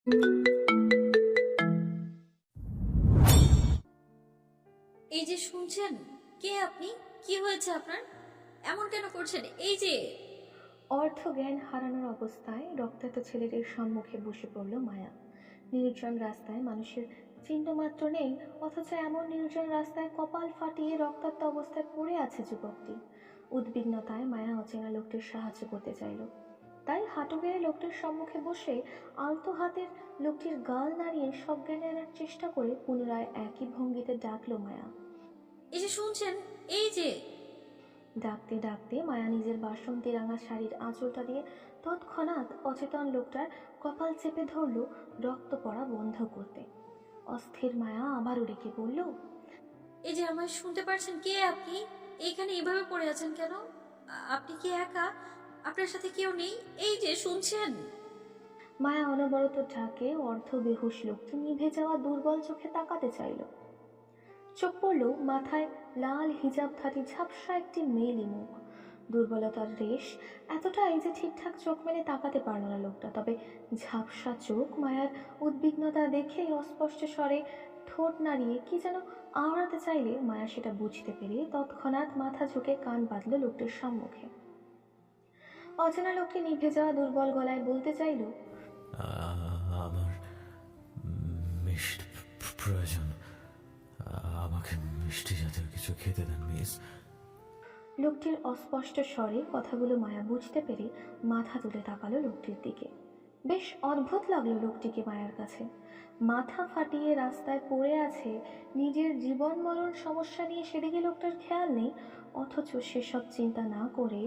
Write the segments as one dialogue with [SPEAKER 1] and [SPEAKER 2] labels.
[SPEAKER 1] এই যে শুনছেন, কে আপনি? কি হয়েছে আপনার? এমন কেন করছেন? এই যে
[SPEAKER 2] অর্থজ্ঞান হারানোর অবস্থায় রক্তাক্ত ছেলেটির সম্মুখে বসে পড়ল মায়া। নির্জন রাস্তায় মানুষের চিহ্নমাত্র নেই, অথচ এমন নির্জন রাস্তায় কপাল ফাটিয়ে রক্তাক্ত অবস্থায় পড়ে আছে যুবকটি। উদ্বিগ্নতায় মায়া অচেনা লোকটির সাহায্য করতে চাইল, তাই হাঁটু গেড়ে লোকটির সম্মুখে বসে আলতো হাতের লোকটির গাল নাড়িয়ে সজ্ঞানে আনার চেষ্টা করে পুনরায় একই ভঙ্গিতে ডাকলো মায়া।
[SPEAKER 1] এই যে শুনছেন, এই যে
[SPEAKER 2] ডাকতে ডাকতে মায়া নিজের বাসন্তী রাঙা শাড়ির আঁচলটা দিয়ে তৎক্ষণাৎ অচেতন লোকটার কপাল চেপে ধরল, রক্ত পড়া বন্ধ করতে। অস্থির মায়া আবারও ডেকে বলল,
[SPEAKER 1] এই যে আমায় শুনতে পারছেন? কে আপনি? এইখানে এভাবে পড়ে আছেন কেন? আপনি কি একা? আপনার সাথে কেউ নেই? এই যে শুনছেন?
[SPEAKER 2] মায়া অনবরত ঢাকে অর্ধ বেহুশ লোকটি নিভে যাওয়া দুর্বল চোখে তাকাতে চাইল। চোখ পড়ল মাথায় লাল হিজাবধারী ঝাপসা একটি মেয়েলি মুখ। দুর্বলতার রেশ এতটাই যে ঠিকঠাক চোখ মেলে তাকাতে পারল না লোকটা, তবে ঝাপসা চোখ মায়ার উদ্বিগ্নতা দেখে অস্পষ্ট স্বরে ঠোঁট নাড়িয়ে কি যেন আওড়াতে চাইলে মায়া সেটা বুঝতে পেরে তৎক্ষণাৎ মাথা ঝুঁকে কান বাঁধল লোকটির সম্মুখে। অচেনা লোকটি নিভে যাওয়া দুর্বল গলায় বলতে চাইল,
[SPEAKER 3] আমার মিষ্টি প্রয়োজন। আমাকে মিষ্টি জাতীয় কিছু খেতে দেন মিস।
[SPEAKER 2] লোকটির অস্পষ্ট স্বরে কথাগুলো মায়া বুঝতে পেরে মাথা তুলে তাকালো লোকটির দিকে। বেশ অদ্ভুত লাগলো লোকটিকে মায়ার কাছে। মাথা ফাটিয়ে রাস্তায় পড়ে আছে, নিজের জীবন মরণ সমস্যা নিয়ে সেদিকে লোকটার খেয়াল নেই, অথচ সেসব চিন্তা না করে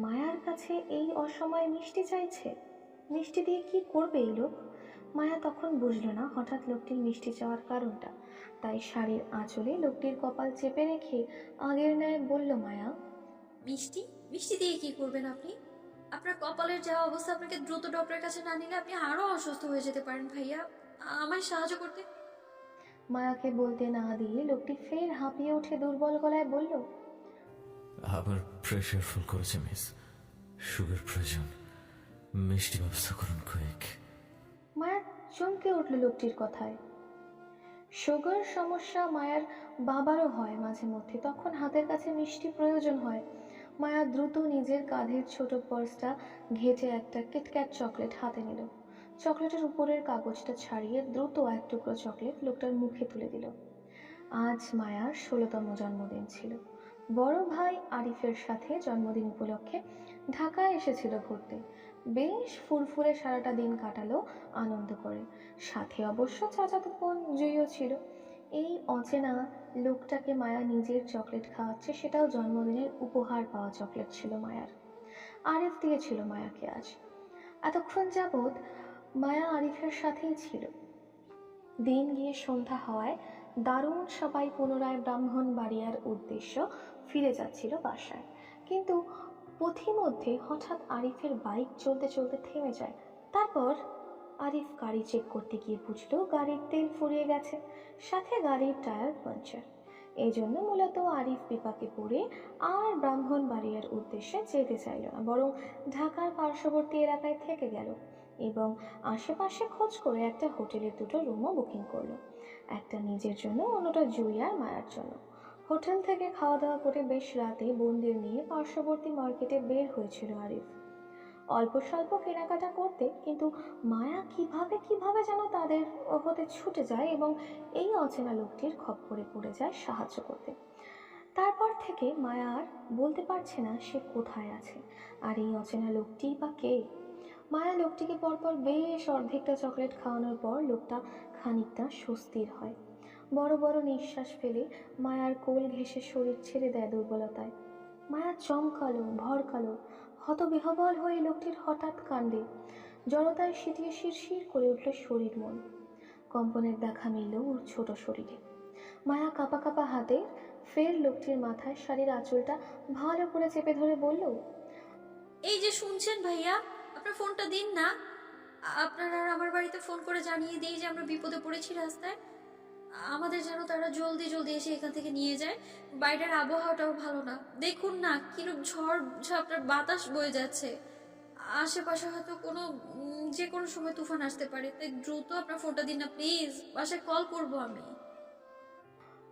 [SPEAKER 2] মায়ার কাছে এই অসময়ে মিষ্টি চাইছে। মিষ্টি দিয়ে কি করবে এই লোক? মায়া তখন বুঝল না হঠাৎ লোকটির মিষ্টি চাওয়ার কারণটা, তাই শাড়ির আঁচলে লোকটির কপাল চেপে রেখে আগের ন্যায় বলল মায়া,
[SPEAKER 1] মিষ্টি? মিষ্টি দিয়ে কি করবেন আপনি? আপনার কপালের যাওয়া অবস্থা, আপনাকে দ্রুত ডক্টরের কাছে না নিলে আপনি আরো অসুস্থ হয়ে যেতে পারেন ভাইয়া। আমায় সাহায্য করতে।
[SPEAKER 2] মায়াকে বলতে না দিয়ে লোকটি ফের হাঁপিয়ে উঠে দুর্বল গলায় বলল,
[SPEAKER 3] আবার প্রেশার ফুল করেছে মিস। সুগার প্রয়োজন। মিষ্টি ব্যবস্থা করুন কুইক।
[SPEAKER 2] মায়া চমকে উঠল লোকটির কথায়। সুগার সমস্যা মায়ার বাবারও হয় মাঝে মধ্যে, তখন হাতের কাছে মিষ্টি প্রয়োজন হয়। মায়া দ্রুত নিজের কাঁধের ছোট পার্সটা ঘেঁটে একটা কিটক্যাট চকলেট হাতে নিল। চকলেটের উপরের কাগজটা ছাড়িয়ে দ্রুত এক টুকরো চকলেট লোকটার মুখে তুলে দিল। আজ মায়ার 16তম জন্মদিন ছিল। বড় ভাই আরিফের সাথে জন্মদিন উপলক্ষে ঢাকায় এসেছিল ঘুরতে। বেশ ফুরফুরে সারাটা দিন কাটালো আনন্দ করে। সাথে অবশ্য চাচাতো বোন জুইও ছিল। এই অচেনা লোকটাকে মায়া নিজের চকলেট খাওয়াচ্ছে, সেটাও জন্মদিনের উপহার পাওয়া চকলেট ছিল মায়ার। আরিফ দিয়েছিল মায়াকে আজ। এতক্ষণ যাবৎ মায়া আরিফের সাথেই ছিল। দিন গিয়ে সন্ধ্যা হওয়ায় দারুণ সবাই পুনরায় ব্রাহ্মণবাড়িয়ার উদ্দেশ্য ফিরে যাচ্ছিল বাসায়। কিন্তু পথিমধ্যে হঠাৎ আরিফের বাইক চলতে চলতে থেমে যায়। তারপর আরিফ গাড়ি চেক করতে গিয়ে বুঝলো গাড়ির তেল ফুরিয়ে গেছে, সাথে গাড়ির টায়ার পাঞ্চার। এই জন্য মূলত আরিফ বিপাকে পড়ে আর ব্রাহ্মণবাড়িয়ার উদ্দেশ্যে যেতে চাইল না, বরং ঢাকার পার্শ্ববর্তী এলাকায় থেকে গেল এবং আশেপাশে খোঁজ করে একটা হোটেলের দুটো রুমও বুকিং করলো, একটা নিজের জন্য, অন্যটা জুই আর মায়ার জন্য। হোটেল থেকে খাওয়া দাওয়া করে বেশ রাতে বন্দির নিয়ে পার্শ্ববর্তী মার্কেটে বের হয়েছিল আরিফ অল্প স্বল্প কেনাকাটা করতে, কিন্তু মায়া কিভাবে কিভাবে যেন তাদের হতে ছুটে যায় এবং এই অচেনা লোকটির খপ্পরে পড়ে যায় সাহায্য করতে। তারপর থেকে মায়া আর বলতে পারছে না সে কোথায় আছে, আর এই অচেনা লোকটিই বা কে। মায়া লোকটিকে পরপর বেশ অর্ধেকটা চকলেট খাওয়ানোর পর লোকটা খানিকটা স্বস্তির হয়। বড় বড় নিঃশ্বাস ফেলে মায়ার কোল ঘেঁষে শরীর ছেড়ে দেয় দুর্বলতায়। মায়া চমকালো, ভরকালো, হতবিহবল হয়ে লোকটির হঠাৎ কাণ্ডে জড়তায় সিটিয়ে শিরশির করে উঠল শরীর মন। কম্পনের দেখা মিলল ওর ছোট শরীরে। মায়া কাঁপা কাঁপা হাতে ফের লোকটির মাথায় শাড়ির আঁচলটা ভালো করে চেপে ধরে বলল,
[SPEAKER 1] এই যে শুনছেন ভাইয়া, আপনার ফোনটা দিন না। আপনার আর আমার বাড়িতে ফোন করে জানিয়ে দিই যে আমরা বিপদে পড়েছি রাস্তায়। আমাদের যেন তারা জলদি জলদি এসে এখান থেকে নিয়ে যায়। বাইরের আবহাওয়াটাও ভালো না, দেখুন না কিরূপ ঝড় ঝাপটার বাতাস বয়ে যাচ্ছে। আশেপাশে হয়তো কোনো যে কোনো সময় তুফান আসতে পারে, তাই দ্রুত আপনার ফোনটা দিন না প্লিজ, বাসায় কল করব আমি।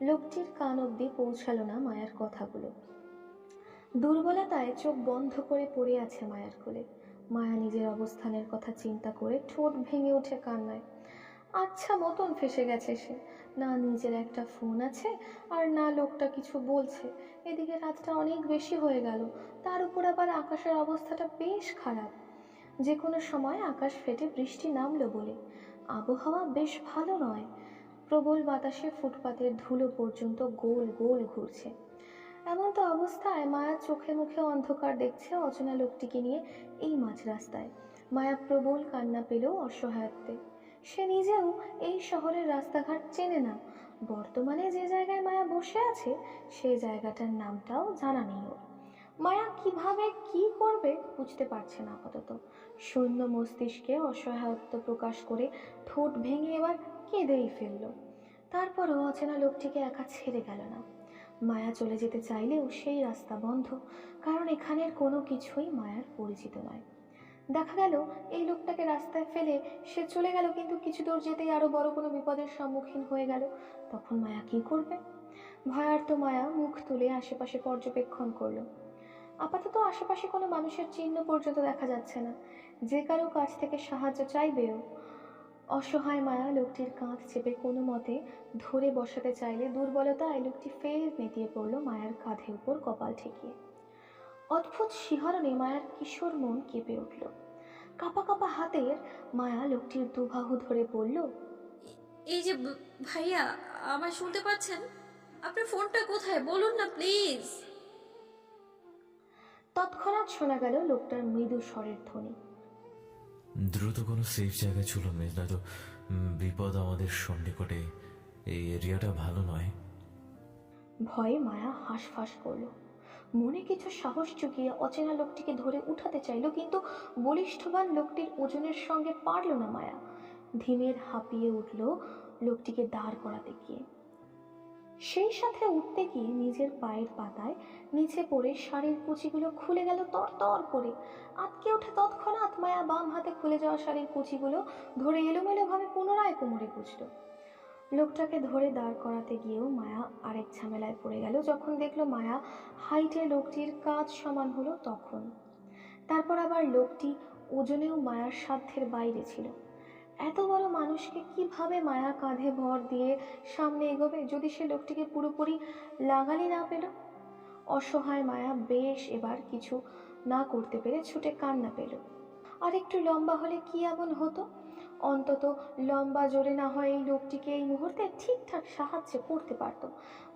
[SPEAKER 2] লোকটির কান অবধি পৌঁছালো না মায়ার কথাগুলো। দুর্বলতায় চোখ বন্ধ করে পড়ে আছে মায়ার কোলে। মায়া নিজের অবস্থানের কথা চিন্তা করে ঠোঁট ভেঙে ওঠে কান্নায়। আচ্ছা মতন ফেসে গেছে সে। না নিজের একটা ফোন আছে, আর না লোকটা কিছু বলছে। এদিকে রাতটা অনেক বেশি হয়ে গেল, তার উপর আবার আকাশের অবস্থাটা বেশ খারাপ। যে কোনো সময় আকাশ ফেটে বৃষ্টি নামলো বলে। আবহাওয়া বেশ ভালো নয়। প্রবল বাতাসে ফুটপাতের ধুলো পর্যন্ত গোল গোল ঘুরছে। এমন তো অবস্থায় মায়া চোখে মুখে অন্ধকার দেখছে অচেনা লোকটিকে নিয়ে এই মাঝ রাস্তায়। মায়া প্রবল কান্না পেল অসহায়ত্বে। সে নিজেও এই শহরের রাস্তাঘাট চেনে না। বর্তমানে যে জায়গায় মায়া বসে আছে সেই জায়গাটার নামটাও জানা নেই ওর। মায়া কিভাবে কি করবে বুঝতে পারছে না আপাতত। শূন্য মস্তিষ্কে অসহায়ত্ব প্রকাশ করে ঠোঁট ভেঙে এবার কেঁদেই ফেলল। তারপরও অচেনা লোকটিকে একা ছেড়ে গেল না। মায়া চলে যেতে চাইলেও সেই রাস্তা বন্ধ, কারণ এখানের কোনো কিছুই মায়ার পরিচিত নয়। দেখা গেল এই লোকটাকে রাস্তায় ফেলে সে চলে গেল, কিন্তু কিছু দূর যেতেই আরো বড় কোনো বিপদের সম্মুখীন হয়ে গেল। তখন মায়া কি করবে? ভয়ার্ত মায়া মুখ তুলে আশেপাশে পর্যবেক্ষণ করলো। আপাতত আশেপাশে কোনো মানুষের চিহ্ন পর্যন্ত দেখা যাচ্ছে না, যে কারো কাছ থেকে সাহায্য চাইবেও। অসহায় মায়া লোকটির কাঁধ চেপে কোনো মতে ধরে বসাতে চাইলে দুর্বলতায় লোকটি ফের নেতিয়ে পড়ল মায়ার কাঁধের উপর কপাল ঠেকিয়ে। অদ্ভুত শিহরণে মায়ার কিশোর মন কেঁপে উঠল। কাঁপা কাঁপা হাতের মায়া লোকটির দুবাহু ধরে বলল,
[SPEAKER 1] এই যে ভাইয়া, আমায় শুনতে পাচ্ছেন? আপনার ফোনটা কোথায় বলুন না প্লিজ।
[SPEAKER 2] তৎক্ষণাৎ শোনা গেল লোকটার মৃদু স্বরের ধ্বনি।
[SPEAKER 3] দ্রুত কোনো সেফ জায়গায় ছিল মিস, নয়তো বিপদ আমাদের সন্নিকটে। এই এরিয়াটা ভালো নয়।
[SPEAKER 2] ভয়ে মায়া হাঁসফাঁস করল। মনে কিছু সাহস জুগিয়ে অচেনা লোকটিকে ধরে উঠাতে চাইল, কিন্তু বলিষ্ঠবান লোকটির ওজনের সঙ্গে পারল না মায়া। ধীমের হাঁপিয়ে উঠল লোকটিকে দাঁড় করাতে গিয়ে। সেই সাথে উঠতে গিয়ে নিজের পায়ের পাতায় নিচে পড়ে শাড়ির কুচিগুলো খুলে গেল তরতর করে। আটকে ওঠে তৎক্ষণাৎ মায়া বাম হাতে খুলে যাওয়া শাড়ির কুচিগুলো ধরে এলোমেলোভাবে পুনরায় কোমরে গুজল। লোকটাকে ধরে দাঁড় করাতে গিয়েও মায়া আরেক ঝামেলায় পড়ে গেল। যখন দেখলো মায়া হাইটে লোকটির কাঁধ সমান হলো তখন। তারপর আবার লোকটি ওজনেও মায়ার সাধ্যের বাইরে ছিল। এত বড় মানুষকে কিভাবে মায়া কাঁধে ভর দিয়ে সামনে এগোবে যদি সে লোকটিকে পুরোপুরি লাগালি না পেল? অসহায় মায়া বেশ এবার কিছু না করতে পেরে ছুটে কান্না পেল। আর একটু লম্বা হলে কি এমন হতো? অন্তত লম্বা জোরে না হয় এই লোকটিকে এই মুহূর্তে ঠিকঠাক সাহায্য করতে পারত।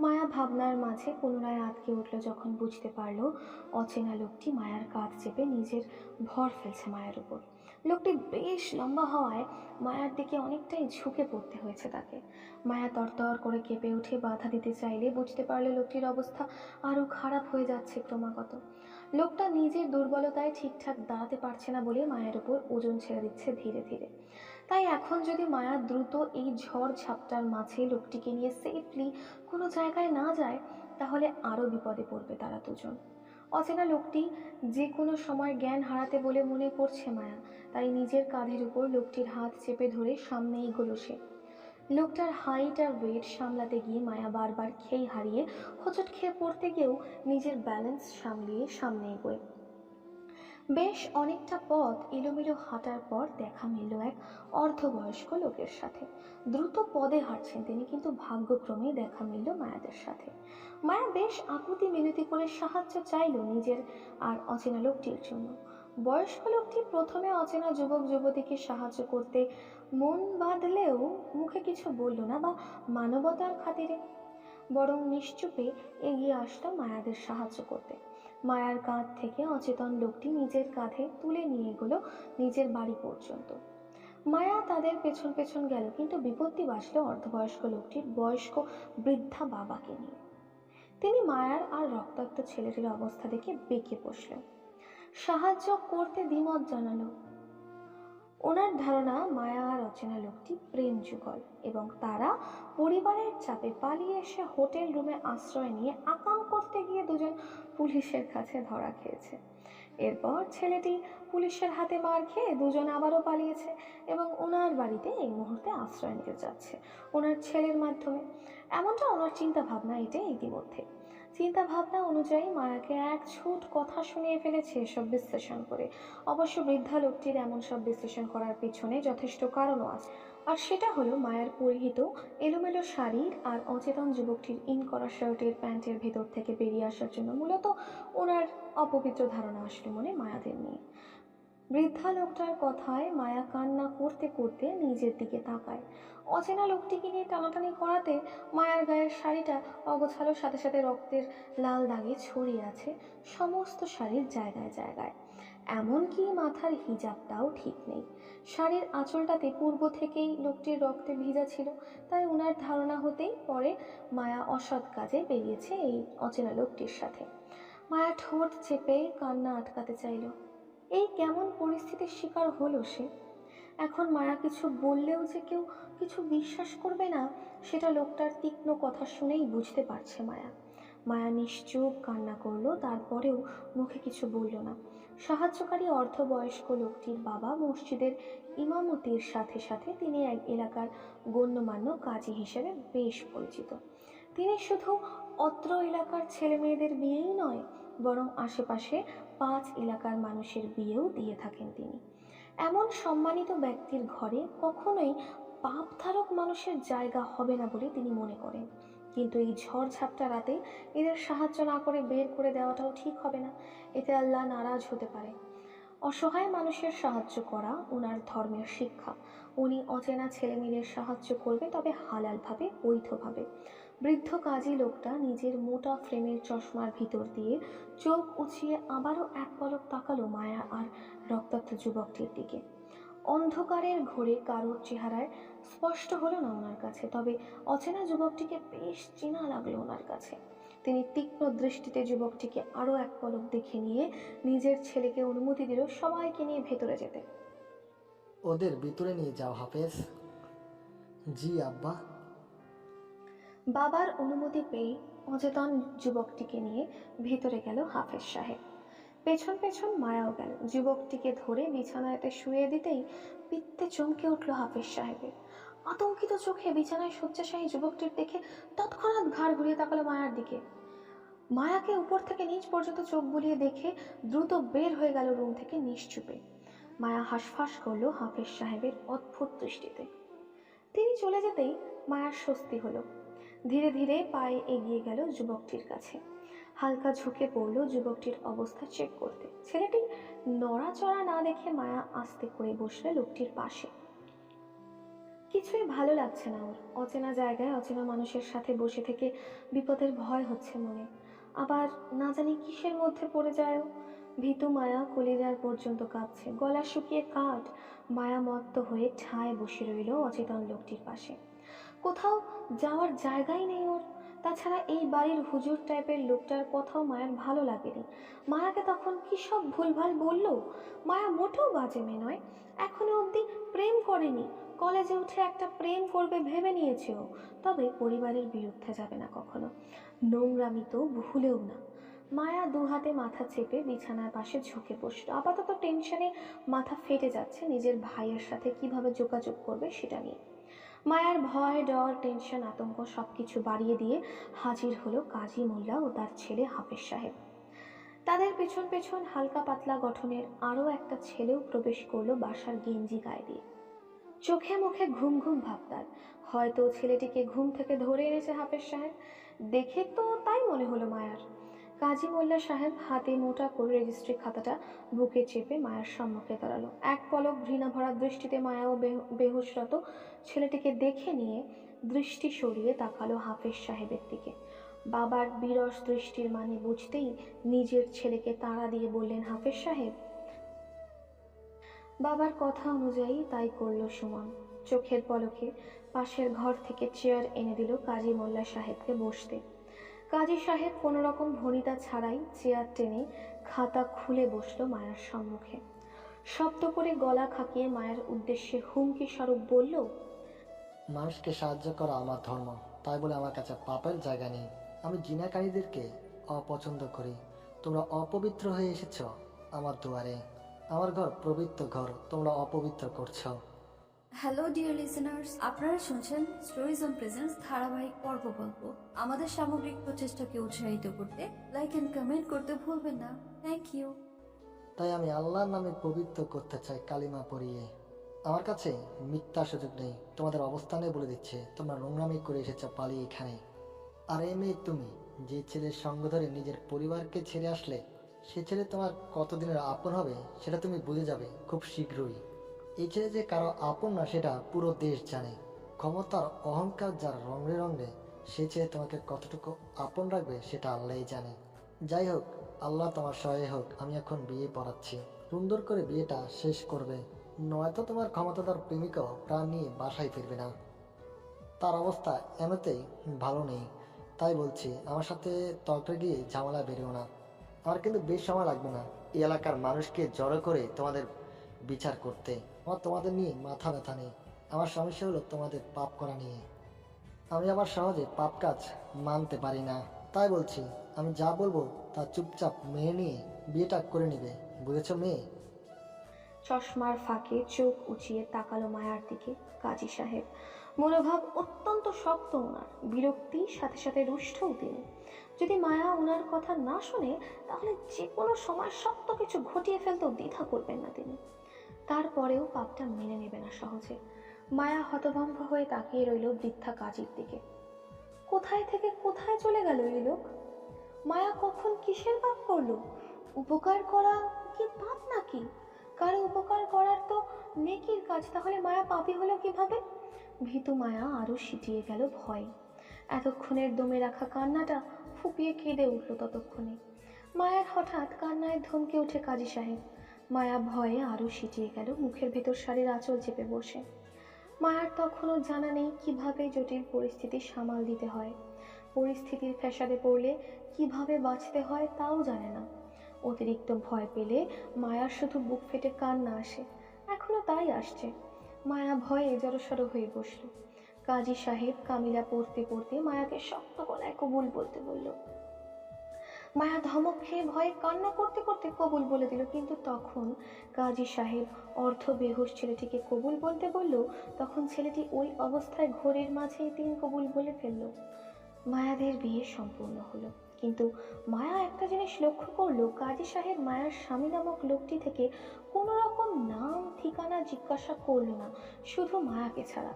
[SPEAKER 2] মায়া ভাবনার মাঝে পুনরায় আটকে উঠল যখন বুঝতে পারল অচেনা লোকটি মায়ার কাঁধ চেপে নিজের ভর ফেলছে মায়ের উপর। লোকটি বেশ লম্বা হওয়ায় মায়ার দিকে অনেকটাই ঝুঁকে পড়তে হয়েছে তাকে। মায়া তরতর করে কেঁপে উঠে বাধা দিতে চাইলে বুঝতে পারলে লোকটির অবস্থা আরো খারাপ হয়ে যাচ্ছে ক্রমাগত। লোকটা নিজের দুর্বলতায় ঠিকঠাক দাঁড়াতে পারছে না বলে মায়ের উপর ওজন ছেড়ে দিচ্ছে ধীরে ধীরে। তাই এখন যদি মায়া দ্রুত এই ঝড় ঝাপটার মাঝে লোকটিকে নিয়ে সেফলি কোনো জায়গায় না যায়, তাহলে আরো বিপদে পড়বে তারা দুজন। অচেনা লোকটি যে কোনো সময় জ্ঞান হারাতে বলে মনে করছে মায়া, তাই নিজের কাঁধের উপর লোকটির হাত চেপে ধরে সামনে এগোলো সে। লোকটার হাইট আর ওয়েট সামলাতে গিয়ে মায়া বারবার খেই হারিয়ে হোঁচট খেয়ে পড়তে গিয়েও নিজের ব্যালেন্স সামলিয়ে সামনে এগোয়। বেশ অনেকটা পথ এলোমেলো হাঁটার পর দেখা মিলল এক অর্ধবয়স্ক লোকের সাথে। দ্রুত পদে হাঁটছেন তিনি, কিন্তু ভাগ্যক্রমে দেখা মিলল মায়াদের সাথে। মায়া বেশ আকুতি মিনতি করে সাহায্য চাইল নিজের আর অচেনা লোকটির জন্য। বয়স্ক লোকটি প্রথমে অচেনা যুবক যুবতীকে সাহায্য করতে মন বাঁধলেও মুখে কিছু বলল না বা মানবতার খাতিরে, বরং নিশ্চুপে এগিয়ে আসলো মায়াদের সাহায্য করতে। মায়ার কাঁধ থেকে অচেতন লোকটি নিজের কাঁধে তুলে নিয়ে এগোলো নিজের বাড়ি পর্যন্ত। মায়া তাদের পেছন পেছন গেল, কিন্তু বিপত্তি বাঁচল অর্ধবয়স্ক লোকটির বয়স্ক বৃদ্ধা বাবাকে নিয়ে। তিনি মায়ার আর রক্তাক্ত ছেলেটির অবস্থা দেখে বেঁকে বসল। সাহায্য করতে দ্বিমত জানালো। ওনার ধারণা মায়া আর অচেনা লোকটি প্রেম যুগল এবং তারা পরিবারের চাপে পালিয়ে এসে হোটেল রুমে আশ্রয় নিয়ে আকাম করতে গিয়ে দুজন পুলিশের কাছে ধরা খেয়েছে। এরপর ছেলেটি পুলিশের হাতে মার খেয়ে দুজন আবারও পালিয়েছে এবং ওনার বাড়িতে এই মুহূর্তে আশ্রয় নিতে যাচ্ছে ওনার ছেলের মাধ্যমে। এমনটা ওনার চিন্তা ভাবনা এটাই ইতিমধ্যে। চিন্তা ভাবনা অনুযায়ী মায়াকে এক ছুট কথা শুনিয়ে ফেলেছে এসব বিশ্লেষণ করে। অবশ্য বৃদ্ধা লোকটির এমন সব বিশ্লেষণ করার পিছনে যথেষ্ট কারণও আছে, আর সেটা হলো মায়ার পরিহিত এলোমেলো শাড়ির আর অচেতন যুবকটির ইন করা শার্টের প্যান্টের ভেতর থেকে বেরিয়ে আসার জন্য মূলত ওনার অপবিত্র ধারণা আসলো মনে মায়াদের নিয়ে। বৃদ্ধা লোকটার কথায় মায়া কান্না করতে করতে নিজের দিকে তাকায়। অচেনা লোকটিকে নিয়ে টানাটানি করাতে মায়ার গায়ের শাড়িটা অগোছালোর সাথে সাথে রক্তের লাল দাগে ছড়িয়ে আছে সমস্ত শাড়ির জায়গায় জায়গায়। এমনকি মাথার হিজাবটাও ঠিক নেই। শাড়ির আঁচলটাতে পূর্ব থেকেই লোকটির রক্তে ভিজা ছিল, তাই উনার ধারণা হতেই পরে মায়া অসৎ কাজে বেরিয়েছে এই অচেনা লোকটির সাথে। মায়া ঠোঁট চেপে কান্না আটকাতে চাইল। এই কেমন পরিস্থিতির শিকার হলো সে। এখন মায়া কিছু বললেও যে কেউ কিছু বিশ্বাস করবে না, সেটা লোকটার তীক্ষ্ণ কথা শুনেই বুঝতে পারছে মায়া। মায়া নিশ্চুপ কান্না করলো, তারপরেও মুখে কিছু বলল না। সাহায্যকারী অর্ধবয়স্ক লোকটির বাবা মসজিদের ইমামতির সাথে সাথে তিনি এক এলাকার গণ্যমান্য কাজী হিসেবে বেশ পরিচিত। তিনি শুধু অত্র এলাকার ছেলে মেয়েদের বিয়েই নয়, বরং আশেপাশে 5 এলাকার মানুষের বিয়েও দিয়ে থাকেন তিনি। এমন সম্মানিত ব্যক্তির ঘরে কখনোই পাপধারক মানুষের জায়গা হবে না বলে তিনি মনে করেন। কিন্তু এই ঝড়ঝাপটা রাতে এদের সাহায্য না করে বের করে দেওয়াটাও ঠিক হবে না, এতে আল্লাহ নারাজ হতে পারে। অসহায় মানুষের সাহায্য করা ওনার ধর্মের শিক্ষা। উনি অচেনা ছেলেমেয়েদের সাহায্য করবে, তবে হালালভাবে, বৈধভাবে। বৃদ্ধ কাজী লোকটা নিজের মোটা ফ্রেমের চশমার ভিতর দিয়ে চোখ উঁচিয়ে আবারও এক পলক তাকালো মায়া আর রক্তাক্ত যুবকটির দিকে। অন্ধকারের ঘোরে কারোর চেহারায় স্পষ্ট হলো না ওনার কাছে, তবে অচেনা যুবকটিকে বেশ চেনা লাগলো ওনার কাছে। তিনি তীক্ষ্ণ দৃষ্টিতে যুবকটিকে আরও এক পলক দেখে নিয়ে নিজের ছেলেকে অনুমতি দিল সবাইকে নিয়ে ভেতরে যেতে।
[SPEAKER 4] ওদের ভিতরে নিয়ে যাও হাফেজ। জি আব্বা।
[SPEAKER 2] বাবার অনুমতি পেয়ে অচেতন যুবকটিকে নিয়ে ভেতরে গেল হাফেজ সাহেব। পেছন পেছন মায়াও গেল। যুবকটিকে ধরে বিছানাতে শুয়ে দিতেই পিত্তে চমকে উঠল হাফেজ সাহেবের। আতঙ্কিত চোখে বিছানায় শয্যাশায়ী যুবকটির দেখে তৎক্ষণাৎ ঘাড় ঘুরিয়ে তাকালো মায়ার দিকে। মায়াকে উপর থেকে নিচ পর্যন্ত চোখ বুলিয়ে দেখে দ্রুত বের হয়ে গেল রুম থেকে নিশ্চুপে। মায়া হাঁসফাঁস করলো হাফেজ সাহেবের অদ্ভুত দৃষ্টিতে। তিনি চলে যেতেই মায়ার স্বস্তি হলো। ধীরে ধীরে পায়ে এগিয়ে গেল যুবকটির কাছে। হালকা ঝুঁকে পড়ল যুবকটির অবস্থা চেক করতে। ছেলেটি নড়াচড়া না দেখে মায়া আস্তে করে বসলে লোকটির পাশে। কিছুই ভালো লাগছে না ওর। অচেনা জায়গায় অচেনা মানুষের সাথে বসে থেকে বিপদের ভয় হচ্ছে মনে। আবার না জানি কিসের মধ্যে পড়ে যায়। ভীতু মায়া কলিজার পর্যন্ত কাঁপছে, গলা শুকিয়ে কাঠ। মায়া মত্ত হয়ে ঠায় বসে রইল অচেতন লোকটির পাশে। কোথাও যাওয়ার জায়গাই নেই ওর। তাছাড়া এই বাড়ির হুজুর টাইপের লোকটার কথাও মায়ের ভালো লাগেনি। মায়াকে তখন কি সব ভুলভাল বলল। মায়া মোটেও বাজে মেয়ে নয়, এখনো অবধি প্রেম করেনি। কলেজে উঠে একটা প্রেম করবে ভেবে নিয়েছে ও, তবে পরিবারের বিরুদ্ধে যাবে না কখনো। নোংরামি তো ভুলেও না। মায়া দুহাতে মাথা চেপে বিছানার পাশে ঝুঁকে বসল। আপাতত টেনশনে মাথা ফেটে যাচ্ছে নিজের ভাইয়ের সাথে কিভাবে যোগাযোগ করবে সেটা নিয়ে। মায়ার ভয়, ডর, টেনশন, আতঙ্ক সবকিছু বাড়িয়ে দিয়ে হাজির হলো কাজী মোল্লা ও তার ছেলে হাফেজ সাহেব। তাদের পেছন পেছন হালকা পাতলা গঠনের আরও একটা ছেলেও প্রবেশ করলো বাসার গেঞ্জি গায়ে দিয়ে। চোখে মুখে ঘুম ঘুম ভাব তার। হয়তো ছেলেটিকে ঘুম থেকে ধরে এনেছে হাফেজ সাহেব, দেখে তো তাই মনে হলো মায়ার। কাজী মোল্লা সাহেব হাতে মোটা করে রেজিস্ট্রি খাতাটা বুকে চেপে মায়ার সম্মুখে দাঁড়ালো। এক পলক ঘৃণা ভরা দৃষ্টিতে মায়াও বেহুশরত ছেলেটিকে দেখে নিয়ে দৃষ্টি সরিয়ে তাকালো হাফেজ সাহেবের দিকে। বাবার বিরস দৃষ্টির মানে বুঝতেই নিজের ছেলেকে তাড়া দিয়ে বললেন হাফেজ সাহেব। বাবার কথা অনুযায়ী তাই করল সুমন। চোখের পলকে পাশের ঘর থেকে চেয়ার এনে দিল কাজী মোল্লা সাহেবকে বসতে। কাজী সাহেব কোনো রকম ভনিতা ছাড়াই চেয়ার টেনে খাতা খুলে বসলো মায়ার সম্মুখে। শব্দ করে গলা খাকিয়ে মায়ের উদ্দেশ্যে হুমকি স্বরূপ বলল,
[SPEAKER 4] মানুষকে সাহায্য করা আমার ধর্ম, তাই বলে আমার কাছে পাপের জায়গা নেই। আমি জিনাকারীদেরকে অপছন্দ করি। তোমরা অপবিত্র হয়ে এসেছ, আমার দুয়ারে। আমার ঘর পবিত্র ঘর, তোমরা অপবিত্র করছো।
[SPEAKER 5] হ্যালো ডিয়ার লিসেনার্স, আপনারা শুনছেন স্টোরিজ অন প্রেজেন্স ধারাবাহিক পর্ব গল্প। আমাদের সামগ্রিক প্রচেষ্টাকে উৎসাহিত করতে লাইক এন্ড কমেন্ট করতে ভুলবেন না। Thank you.
[SPEAKER 4] তাই আমি আল্লাহর নামে পবিত্র করতে চাই কালিমা পড়িয়ে। আমার কাছে মিথ্যা সুযোগ নেই। তোমাদের অবস্থানে বলে দিচ্ছে, তোমরা নোংরামি করে এসেছো পালিয়ে এখানে। আর এই মেয়ে তুমি, যে ছেলের সঙ্গ ধরে নিজের পরিবারকে ছেড়ে আসলে, সে ছেলে তোমার কতদিনের আপন হবে সেটা তুমি বুঝে যাবে খুব শীঘ্রই। এই ছেলে যে কারো আপন না সেটা পুরো দেশ জানে। ক্ষমতার অহংকার যার রঙে রঙে, সে ছেলে তোমাকে কতটুকু আপন রাখবে সেটা আল্লাহই জানে। যাই হোক, আল্লাহ তোমার সহায় হোক। আমি এখন বিয়ে পড়াচ্ছি, সুন্দর করে বিয়েটা শেষ করবে, নয়তো তোমার ক্ষমতাধর প্রেমিকও প্রাণ নিয়ে বাসায় ফিরবে না। তার অবস্থা এমনিতেই ভালো নেই, তাই বলছি আমার সাথে তর্কে গিয়ে ঝামেলা বেরিও না। আমার কিন্তু বেশ সময় লাগবে না এই এলাকার মানুষকে জড়ো করে তোমাদের বিচার করতে। আমার তোমাদের নিয়ে মাথা ব্যথা নেই। আমার সমস্যা হলো তোমাদের পাপ করা নিয়ে। আমি আবার সহজে পাপ কাজ মানতে পারি না। তাই বলছি, আমি যা বলবো তা চুপচাপ মেনে নিয়ে বিয়েটা করে নিবে, বুঝেছো মেয়ে?
[SPEAKER 2] চশমার ফাঁকে চোখ উঁচিয়ে তাকালো মায়ার দিকে কাজী সাহেব। মনোভাব অত্যন্ত শক্ত ওনার, বিরক্তি সাথে সাথে রুষ্টও তিনি। যদি মায়া ওনার কথা না শোনে তাহলে যে কোনো সময় শক্ত কিছু ঘটিয়ে ফেলতেও দ্বিধা করবেন না তিনি। তারপরেও পাপটা মেনে নেবে না সহজে। মায়া হতভম্ব হয়ে তাকিয়ে রইল বৃদ্ধা কাজীর দিকে। কোথায় থেকে কোথায় চলে গেল এই লোক? মায়া কখন কিসের পাপ করলো? উপকার করা কি পাপ নাকি? কারো উপকার করার তো নেকির কাজ, তাহলে মায়া পাপী হলো কিভাবে? ভীতু মায়া আরো সিটিয়ে গেল ভয়। এতক্ষণের দমে রাখা কান্নাটা ফুপিয়ে কেঁদে উঠল ততক্ষণে। মায়ার হঠাৎ কান্নায় ধমকে ওঠে কাজী সাহেব। মায়া ভয়ে আরো সিটিয়ে গেল, মুখের ভেতর শাড়ির আঁচল চেপে বসে। মায়ার তখনও জানা নেই কিভাবে জটিল পরিস্থিতি সামাল দিতে হয়। পরিস্থিতির ফ্যাসাদে পড়লে কিভাবে বাঁচতে হয় তাও জানে না। অতিরিক্ত ভয় পেলে মায়ার শুধু বুক ফেটে কান্না আসে, এখনো তাই আসছে। মায়া ভয়ে জড়সড় হয়ে বসল। কাজী সাহেব কামিলা পড়তে পড়তে মায়াকে শক্ত গলায় কবুল বলতে বলল। মায়া ধমক খেয়ে ভয়ে কান্না করতে করতে কবুল বলে দিল, কিন্তু তখন কাজী সাহেব অর্ধ বেহুশ ছেলেটিকে কবুল বলতে বলল, তখন ছেলেটি ওই অবস্থায় ঘোরের মাঝেই 3 কবুল বলে ফেলল। মায়াদের বিয়ে সম্পূর্ণ হলো, কিন্তু মায়া একটা জিনিস লক্ষ্য করলো, কাজী সাহেব মায়ার স্বামী নামক লোকটি থেকে কোনো রকম নাম ঠিকানা জিজ্ঞাসা করলো না, শুধু মায়াকে ছাড়া।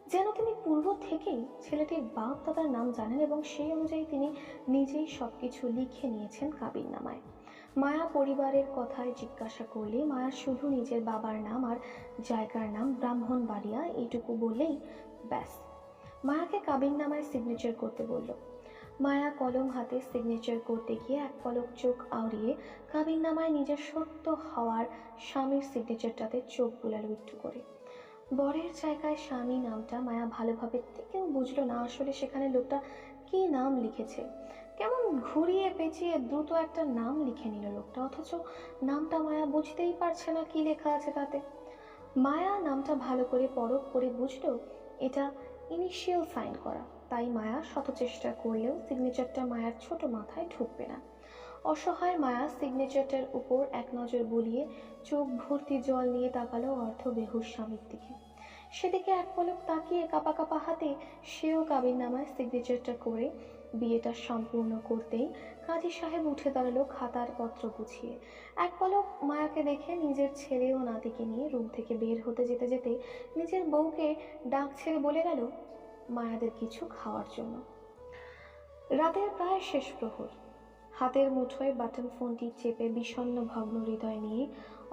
[SPEAKER 2] যেন তিনি পূর্ব থেকেই ছেলেটির বাপ দাদার নাম জানেন এবং সেই অনুযায়ী তিনি নিজেই সবকিছু লিখে নিয়েছেন কাবিননামায়। মায়া পরিবারের কথায় জিজ্ঞাসা করলে মায়া শুধু নিজের বাবার নাম আর জায়গার নাম ব্রাহ্মণবাড়িয়া এইটুকু বললেই ব্যাস। মায়াকে কাবিননামায় সিগনেচার করতে বলল। মায়া কলম হাতে সিগনেচার করতে গিয়ে এক পলক চোখ আউড়িয়ে কাবিননামায় নিজের সত্য হওয়ার স্বামীর সিগনেচারটাতে চোখ বুলালো একটু করে। বরের জায়গায় স্বামী নামটা মায়া ভালোভাবে থেকেও বুঝলো না আসলে সেখানে লোকটা কি নাম লিখেছে। কেমন ঘুরিয়ে পেঁচিয়ে দ্রুত একটা নাম লিখে নিল লোকটা, অথচ নামটা মায়া বুঝতেই পারছে না কি লেখা আছে তাতে। মায়া নামটা ভালো করে পরখ করে বুঝলো এটা ইনিশিয়াল সাইন করা, তাই মায়া শত চেষ্টা করলেও সিগনেচারটা মায়ার ছোট মাথায় ঢুকবে না। অসহায় মায়া সিগনেচারটার উপর এক নজর বুলিয়ে চোখ ভর্তি জল নিয়ে তাকালো অর্ধ বেহুশ স্বামীর দিকে। সেদিকে এক পলক তাকিয়ে কাপা কাপা হাতে সেও কাবিননামায় সিগনেচারটা করে বিয়েটা সম্পূর্ণ করতেই কাজী সাহেব উঠে দাঁড়ালো খাতার পত্র গুছিয়ে। এক পলক মায়াকে দেখে নিজের ছেলে ও নাতিকে নিয়ে রুম থেকে বের হতে যেতে যেতে নিজের বউকে ডাক ছেড়ে বলে গেল মায়াদের কিছু খাওয়ার জন্য। রাতের প্রায় শেষ প্রহর। হাতের মুঠোয় বাটন ফোনটি চেপে বিষণ্ণ ভগ্ন হৃদয় নিয়ে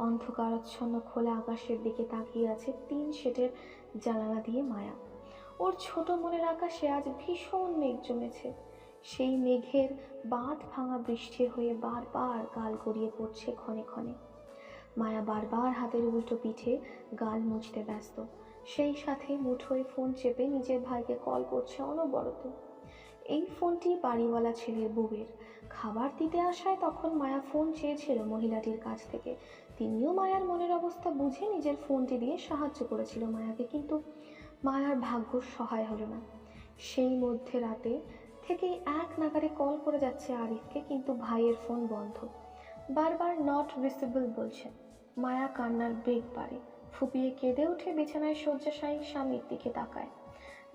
[SPEAKER 2] অন্ধকারাচ্ছন্ন খোলা আকাশের দিকে তাকিয়ে আছে 3 শেটের জানালা দিয়ে মায়া। ওর ছোট মনের আকাশে আজ ভীষণ মেঘ জমেছে। সেই মেঘের বাঁধ ভাঙা বৃষ্টি হয়ে বারবার গাল গড়িয়ে পড়ছে ক্ষণে ক্ষণে। মায়া বারবার হাতের উল্টো পিঠে গাল মুছতে ব্যস্ত, সেই সাথে মুঠোয় ফোন চেপে নিজের ভাইকে কল করছে অনবরত। এই ফোনটি বাড়িওয়ালা ছেলের বউয়ের। খাবার দিতে আসায় তখন মায়া ফোন চেয়েছিল মহিলাটির কাছ থেকে। তিনিও মায়ার মনের অবস্থা বুঝে নিজের ফোনটি দিয়ে সাহায্য করেছিল মায়াকে, কিন্তু মায়ার ভাগ্য সহায় হলো না। সেই মধ্যে রাতে থেকেই এক নাগাড়ে কল করে যাচ্ছে আরিফকে, কিন্তু ভাইয়ের ফোন বন্ধ। বারবার নট রিসেবল বলছে। মায়া কান্নার বেগ বাড়ে, ফুপিয়ে কেঁদে উঠে বিছানায় শয্যাশায়ী স্বামীর দিকে তাকায়।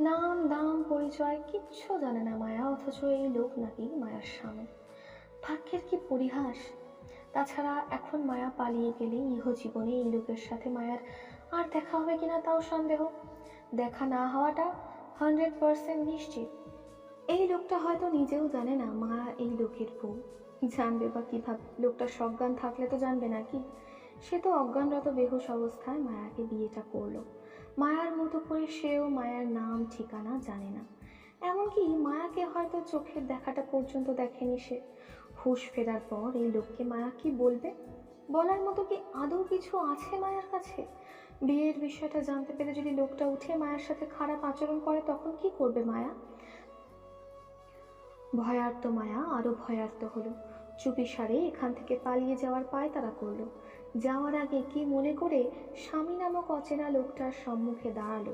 [SPEAKER 2] নাম দাম পরিচয় কিচ্ছু জানে না মায়া, অথচ এই লোক নাকি মায়ার স্বামী। ভাগ্যের কি পরিহাস! তাছাড়া এখন মায়া পালিয়ে গেলে ইহজীবনে এই লোকের সাথে মায়ার আর দেখা হবে কিনা তাও সন্দেহ। দেখা না হওয়াটা 100% নিশ্চিত। এই লোকটা হয়তো নিজেও জানে না মায়া এই লোকের বউ। জানবে বা কিভাবে? লোকটা সজ্ঞান থাকলে তো জানবে নাকি? সে তো অজ্ঞানরত বেহুশ অবস্থায় মায়াকে বিয়েটা করলো। মায়ার মতো করে সেও মায়ার নাম ঠিকানা জানে না, এমনকি মায়াকে হয়তো চোখের দেখাটা পর্যন্ত দেখেনি সে। হুঁশ ফেরার পর এই লোককে মায়া কি বলবে? বলার মতো কি আদৌ কিছু আছে মায়ার কাছে? বিয়ের বিষয়টা জানতে পেরে যদি লোকটা উঠে মায়ের সাথে খারাপ আচরণ করে তখন কি করবে মায়া? ভয়ার্ত মায়া আরো ভয়ার্ত হলো। চুপিসারে এখান থেকে পালিয়ে যাওয়ার পায়তারা করলো। যাওয়ার আগে কি মনে করে স্বামী নামক অচেনা লোকটার সম্মুখে দাঁড়ালো।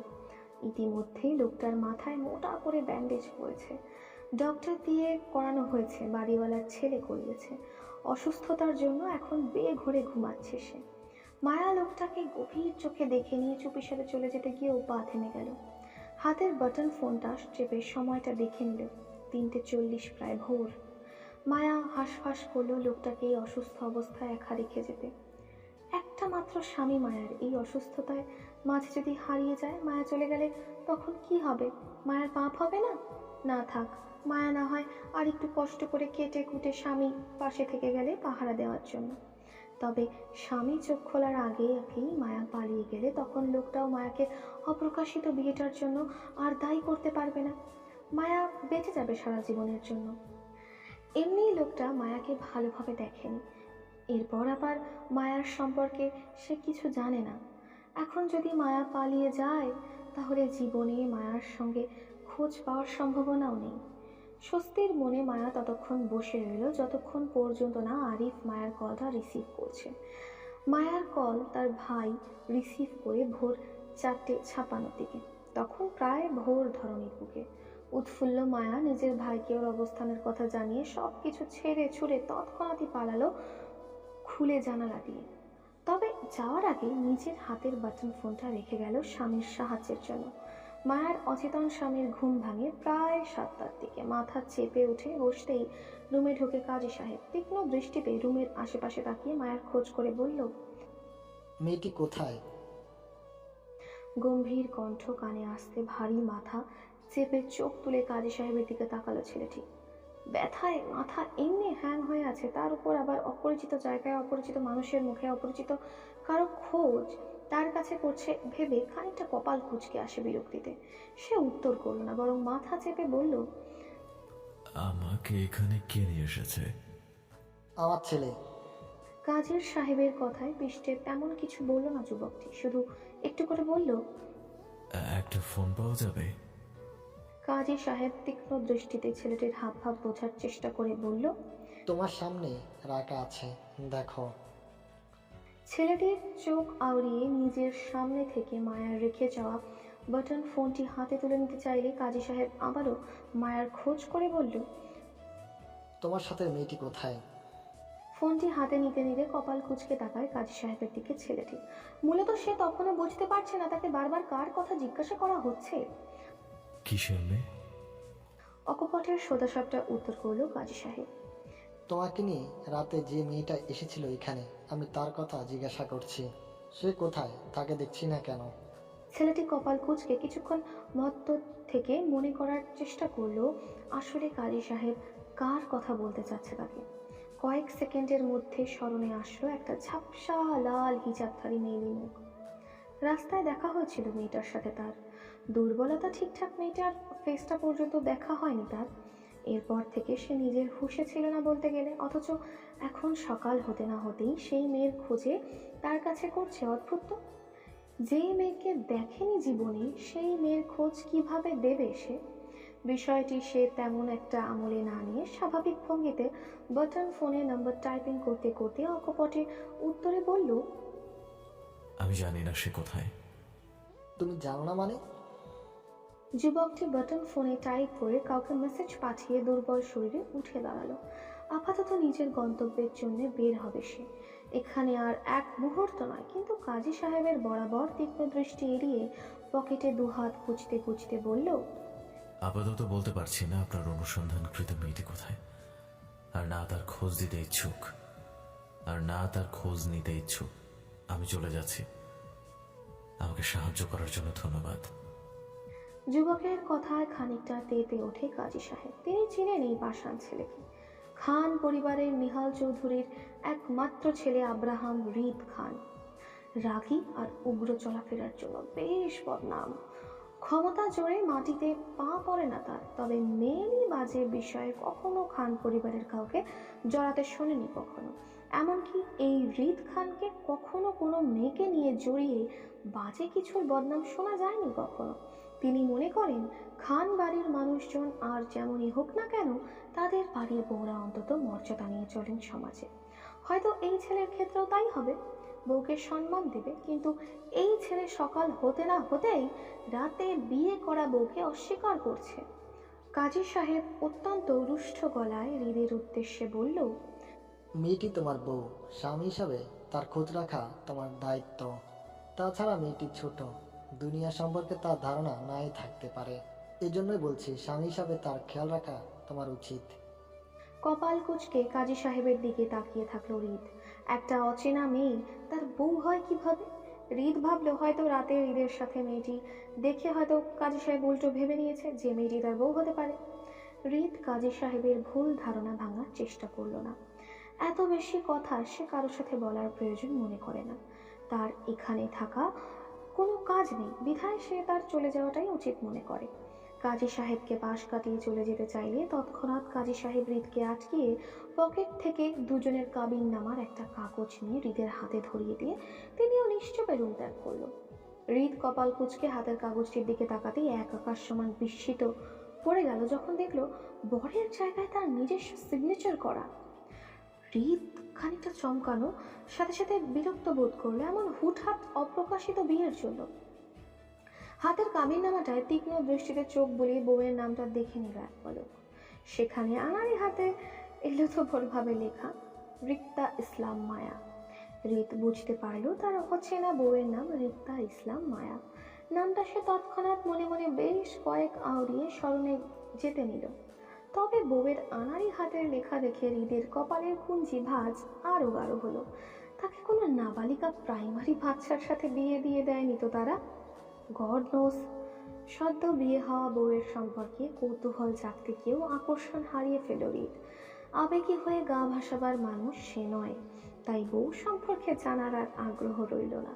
[SPEAKER 2] ইতিমধ্যেই লোকটার মাথায় মোটা করে ব্যান্ডেজ পড়েছে, ডক্টর দিয়ে করানো হয়েছে, বাড়িওয়ালার ছেলে করিয়েছে। অসুস্থতার জন্য এখন বেঘরে ঘুমাচ্ছে সে। মায়া লোকটাকে গভীর চোখে দেখে নিয়ে চুপিসারে চলে যেতে গিয়েও পা থেমে গেল। হাতের বাটন ফোনটা চেপে সময়টা দেখে নিল, 3:40, প্রায় ভোর। মায়া হাঁসফাঁস করলো লোকটাকে এই অসুস্থ অবস্থায় একা রেখে যেতে। একটা মাত্র স্বামী মায়ার, এই অসুস্থতায় মাঝে যদি হারিয়ে যায়, মায়া চলে গেলে তখন কি হবে? মায়ার পাপ হবে না? না থাক, মায়া না হয় আর একটু কষ্ট করে কেটে কুটে স্বামী পাশে থেকে গেলে পাহারা দেওয়ার জন্য। তবে স্বামী চোখ খোলার আগেই মায়া পালিয়ে গেলে তখন লোকটাও মায়াকে অপ্রকাশিত বিয়েটার জন্য আর দায়ী করতে পারবে না। মায়া বেঁচে যাবে সারা জীবনের জন্য। এমনি লোকটা মায়াকে ভালোভাবে দেখেনি। এরপর আবার মায়ার সম্পর্কে সে কিছু জানে না। এখন যদি মায়া পালিয়ে যায় তাহলে জীবনে মায়ার সঙ্গে খোঁজ পাওয়ার সম্ভাবনাও নেই। স্বস্তির মনে মায়া ততক্ষণ বসে রইল যতক্ষণ পর্যন্ত না আরিফ মায়ার কলটা রিসিভ করছে। মায়ার কল তার ভাই রিসিভ করে ভোর 4:56 দিকে। তখন প্রায় ভোর ধরনের বুকে উৎফুল্ল মায়া নিজের ভাইকে ওর অবস্থানের কথা জানিয়ে সব কিছু ছেড়ে ছুড়ে তৎক্ষণাৎই পালালো খুলে জানালা দিয়ে। তবে যাওয়ার আগে নিজের হাতের বাটন ফোনটা রেখে গেল স্বামীর সাহায্যের জন্য। মায়ার অচেতন স্বামীর ঘুম ভাঙে প্রায় 7টার দিকে। মাথা চেপে উঠে বসতেই রুমে ঢোকে কাজী সাহেব। তীক্ষ্ণ দৃষ্টিতে রুমের আশেপাশে তাকিয়ে মায়ার খোঁজ করে বলল,
[SPEAKER 4] মেয়েটি কোথায়?
[SPEAKER 2] গম্ভীর কণ্ঠ কানে আসতে ভারী মাথা চেপে চোখ তুলে কাজী সাহেবের দিকে তাকালো ছেলেটি। ব্যথায় মাথা এমনি হ্যাং হয়ে আছে, তার উপর আবার অপরিচিত জায়গায় অপরিচিত মানুষের মুখে অপরিচিত কারো খোঁজ তার কাছে করছে ভেবে খানিকটা কপাল কুঁচকে আসে বিরক্তিতে। সে উত্তর করল না, বরং মাথা চেপে বলল,
[SPEAKER 3] আমাকে এখানে কে নিয়ে এসেছে?
[SPEAKER 4] আমার ছেলে।
[SPEAKER 2] কাজের সাহেবের কথায় পিষ্টে তেমন কিছু বলল না যুবকটি, শুধু একটু করে বলল,
[SPEAKER 3] একটা ফোন পাওয়া যাবে?
[SPEAKER 2] কাজী সাহেব তীক্ষ্ণ দৃষ্টিতে ছেলেটির হাবভাব বোঝার চেষ্টা করে বলল,
[SPEAKER 4] তোমার সামনে রাখা আছে, দেখো।
[SPEAKER 2] ছেলেটির চোখ আউড়িয়ে নিজের সামনে থেকে মায়ার রেখে যাওয়া বাটন ফোনটি হাতে তুলে নিতে চাইলে কাজী সাহেব আবারও মায়ার খোঁজ করে বলল,
[SPEAKER 4] তোমার সাথে মেয়েটি কোথায়?
[SPEAKER 2] ফোনটি হাতে নিতে নিতে কপাল কুঁচকে তাকায় কাজী সাহেবের দিকে ছেলেটি। মূলত সে তখনও বুঝতে পারছে না তাকে বারবার কার কথা জিজ্ঞাসা করা হচ্ছে।
[SPEAKER 3] কিসের মেয়ে?
[SPEAKER 2] অকপটের সোজাসাপটা উত্তর করলো কাজী সাহেব।
[SPEAKER 4] তোমাকে নিয়ে রাতে যে মেয়েটা এসেছিল এখানে, আমি তার কথা জিজ্ঞাসা করছি। সে কোথায়? তাকে দেখছি না কেন?
[SPEAKER 2] ছেলেটি কপাল কুঁচকে কিছুক্ষণ মত্ত থেকে মনে করার চেষ্টা করলো আসলে কাজী সাহেব কার কথা বলতে চাচ্ছে তাকে। কয়েক সেকেন্ডের মধ্যে স্মরণে আসলো একটা ঝাপসা লাল হিজাবধারী মেয়েলি মুখ। রাস্তায় দেখা হয়েছিল মেয়েটার সাথে তার। দুর্বলতা ঠিকঠাক মেয়েটার ফেসটা পর্যন্ত দেখা হয়নি তার। এরপর থেকে সে নিজের হুঁশে ছিল না বলতে গেলে, অথচ এখন সকাল হতে না হতেই সেই মেয়ের খোঁজে তার কাছে করছে। অদ্ভুত তো, যেই মেয়েকে দেখেনি জীবনে সেই মেয়ের খোঁজ কিভাবে দেবে সে? বিষয়টি সে তেমন একটা আমলে না নিয়ে স্বাভাবিক ভঙ্গিতে বাটন ফোনে নাম্বার টাইপিং করতে করতে অকপটে উত্তরে বলল,
[SPEAKER 3] আমি জানি না সে কোথায়।
[SPEAKER 4] তুমি জানো না মানে?
[SPEAKER 2] যুবকটি বাটন ফোনে টাইপ করে কাউকে মেসেজ পাঠিয়ে দুর্বল শরীরে উঠে দাঁড়ালো। আপাতত নিজের গন্তব্যের জন্য বের হবে সে। এখানে আর এক মুহূর্ত নয়। কিন্তু কাজী সাহেবের বরাবর তীক্ষ্ণ দৃষ্টি এড়িয়ে পকেটে দুহাত খুঁজতে খুঁজতে বলল,
[SPEAKER 3] আপাতত বলতে পারছি না আপনার অনুসন্ধানকৃত মেয়েটি কোথায়, আর না তার খোঁজ দিতে ইচ্ছুক, আর না তার খোঁজ নিতে ইচ্ছুক। আমি চলে যাচ্ছি। আমাকে সাহায্য করার জন্য ধন্যবাদ।
[SPEAKER 2] যুবকের কথায় খানিকটা তেতে ওঠে কাজী সাহেব। তিনি চিনেন এই পাষাণ ছেলেকে। খান পরিবারের নিহাল চৌধুরীর একমাত্র ছেলে আব্রাহাম রিদ খান। রাগী আর উগ্র চলাফেরার জন্য বেশ বদনাম। ক্ষমতা জোরে মাটিতে পা পড়ে না তার, তবে মেয়েরই বাজে বিষয়ে কখনো খান পরিবারের কাউকে জড়াতে শোনেনি কখনো। এমনকি এই রিদ খানকে কখনো কোনো মেয়েকে নিয়ে জড়িয়ে বাজে কিছুর বদনাম শোনা যায়নি কখনো। তিনি মনে করেন খান বাড়ির মানুষজন আর যেমনই হোক না কেন, তাদের বাড়ির বউরা অন্তত মর্যাদা নিয়ে চলেন সমাজে। হয়তো এই ছেলের ক্ষেত্রেও তাই হবে, বউকে সম্মান দেবে। কিন্তু এই ছেলে সকাল হতে না হতেই রাতে বিয়ে করা বউকে অস্বীকার করছে। কাজী সাহেব অত্যন্ত রুষ্ট গলায় হৃদের উদ্দেশ্যে বলল,
[SPEAKER 4] মেয়েটি তোমার বউ, স্বামী হিসাবে তার খোঁজ রাখা তোমার দায়িত্ব। তাছাড়া মেয়েটি ছোট, দুনিয়া সম্পর্কে তার ধারণা নাই থাকতে পারে। এজন্যই বলছি, স্বামী হিসাবে তার খেয়াল রাখা তোমার উচিত।
[SPEAKER 2] কপাল কুঁচকে কাজী সাহেবের দিকে তাকিয়ে থাকলো হৃদ। একটা অচেনা মেয়ে তার বউ হয় কিভাবে? হৃদ ভাবলো হয়তো রাতে হৃদের সাথে মেয়েটি দেখে হয়তো কাজী সাহেব উল্টো ভেবে নিয়েছে যে মেয়েটি তার বউ হতে পারে। হৃদ কাজী সাহেবের ভুল ধারণা ভাঙার চেষ্টা করলো না। এত বেশি কথা সে কারোর সাথে বলার প্রয়োজন মনে করে না। তার এখানে থাকা কোনো কাজ নেই, বিধায় সে তার চলে যাওয়াটাই উচিত মনে করে। কাজী সাহেবকে পাশ কাটিয়ে চলে যেতে চাইলে তৎক্ষণাৎ কাজী সাহেব হৃদকে আটকিয়ে পকেট থেকে দুজনের কাবিন নামার একটা কাগজ নিয়ে হৃদের হাতে ধরিয়ে দিয়ে তিনিও নিশ্চুপে রুম ত্যাগ করল। হৃদ কপাল কুঁচকে হাতের কাগজটির দিকে তাকাতেই এক আকাশ সমান বিস্মিত পড়ে গেল যখন দেখলো বরের জায়গায় তার নিজস্ব সিগনেচার করা। হৃদ খানিকটা চমকানো, সাথে সাথে বিরক্ত বোধ করলো এমন হুটহাট অপ্রকাশিত বিয়ের জন্য। হাতের কাবিননামাটায় তীক্ষ্ণ দৃষ্টিতে চোখ বুলিয়ে বউয়ের নামটা দেখে নিল এক পলক। সেখানে আনাড়ি হাতে এলোথোপরভাবে লেখা রিক্তা ইসলাম মায়া। হৃদ বুঝতে পারল তার অচেনা বউয়ের নাম রিক্তা ইসলাম মায়া। নামটা সে তৎক্ষণাৎ মনে মনে বেশ কয়েক আওড়িয়ে স্মরণে যেতে নিল। তবে বউয়ের আনাড়ি হাতের লেখা দেখে হৃদের কপালের কুঞ্চি ভাঁজ আরো গাঢ় হলো। তাকে কোনো নাবালিকা প্রাইমারি বাচ্চার সাথে বিয়ে দিয়ে দেয়নি তো তারা? God knows. সদ্য বিয়ে হওয়া বউয়ের সম্পর্কে কৌতূহল জাগতে কেউ আকর্ষণ হারিয়ে ফেল হৃদ। আবেগী হয়ে গা ভাসাবার মানুষ সে নয়, তাই বউ সম্পর্কে জানার আর আগ্রহ রইল না।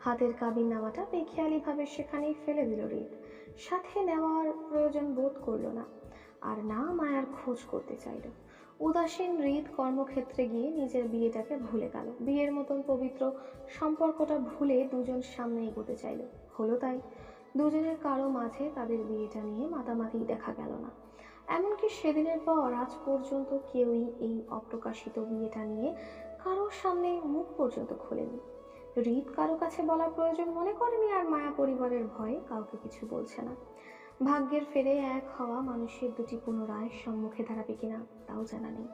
[SPEAKER 2] হাতের কাবিননামাটা বেখেয়ালিভাবে সেখানেই ফেলে দিল হৃদ। সাথে নেওয়ার প্রয়োজন বোধ করল না, আর না মায়ার খোঁজ করতে চাইল। উদাসীন হৃদ কর্মক্ষেত্রে গিয়ে নিজের বিয়েটাকে ভুলে গেল। বিয়ের মতন পবিত্র সম্পর্কটা ভুলে দুজন সামনে এগোতে চাইল। হলো তাই। দুজনের কারো মাঝে তাদের বিয়েটা নিয়ে মাতামাতি দেখা গেল না। এমনকি সেদিনের পর আজ পর্যন্ত কেউই এই অপ্রকাশিত বিয়েটা নিয়ে কারোর সামনে মুখ পর্যন্ত খোলেনি। হৃদ কারো কাছে বলার প্রয়োজন মনে করেনি, আর মায়া পরিবারের ভয়ে কাউকে কিছু বলছে না। ভাগ্যের ফেরে এক হওয়া মানুষের দুটি পুনরায় সম্মুখে দাঁড়াবে কিনা তাও জানা নেই।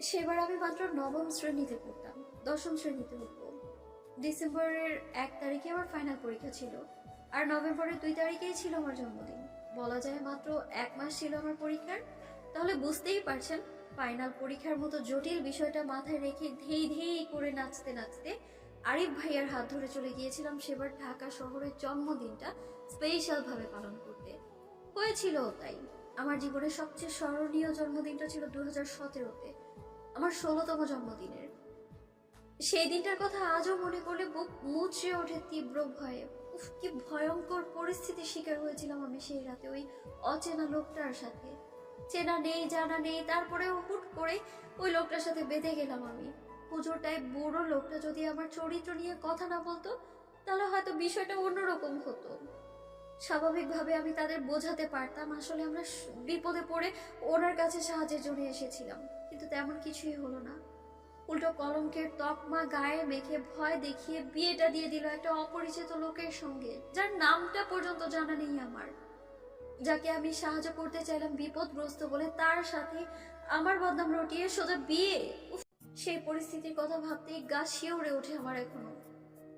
[SPEAKER 1] সেবার আমি মাত্র নবম শ্রেণীতে পড়তাম, দশম শ্রেণীতে উঠবো। ডিসেম্বরের 1 তারিখে আমার ফাইনাল পরীক্ষা ছিল, আর নভেম্বরের 2 তারিখেই ছিল আমার জন্মদিন। বলা যায় মাত্র 1 মাস ছিল আমার পরীক্ষার। তাহলে বুঝতেই পারছেন, ফাইনাল পরীক্ষার মতো জটিল বিষয়টা মাথায় রেখে ধেই ধেই করে নাচতে নাচতে আরিফ ভাইয়ার হাত ধরে চলে গিয়েছিলাম সেবার ঢাকা শহরের জন্মদিনটা স্পেশাল ভাবে পালন করতে। হয়েছিল তাই। আমার জীবনের সবচেয়ে স্মরণীয় জন্মদিনটা ছিল 2017-তে, আমার 16তম জন্মদিনের। সেই দিনটার কথা আজও মনে করলে বুক মুচড়ে ওঠে তীব্র ভয়ে। উফ, কি ভয়ঙ্কর পরিস্থিতির শিকার হয়েছিলাম আমি সেই রাতে ওই অচেনা লোকটার সাথে। চেনা নেই, জানা নেই, তারপরেও হুট করে ওই লোকটার সাথে বেঁধে গেলাম আমি। পুজোটায় বুড়ো লোকটা যদি আমার চরিত্র নিয়ে কথা না বলতো, তাহলে হয়তো বিষয়টা অন্যরকম হতো। স্বাভাবিকভাবে আমি তাদের বোঝাতে পারতাম আসলে আমরা বিপদে পড়ে ওনার কাছে সাহায্যের জন্য এসেছিলাম, কিন্তু তেমন কিছুই হলো না। উল্টো কলঙ্কের তকমা গায়ে মেখে ভয় দেখিয়ে বিয়েটা দিয়ে দিল একটা অপরিচিত লোকের সঙ্গে, যার নামটা পর্যন্ত জানা নেই আমার। যাকে আমি সাহায্য করতে চাইলাম বিপদগ্রস্ত বলে, তার সাথে আমার বদনাম রটিয়ে সোজা বিয়ে। উফ, সেই পরিস্থিতির কথা ভাবতেই গা শিউরে ওঠে আমার এখনো।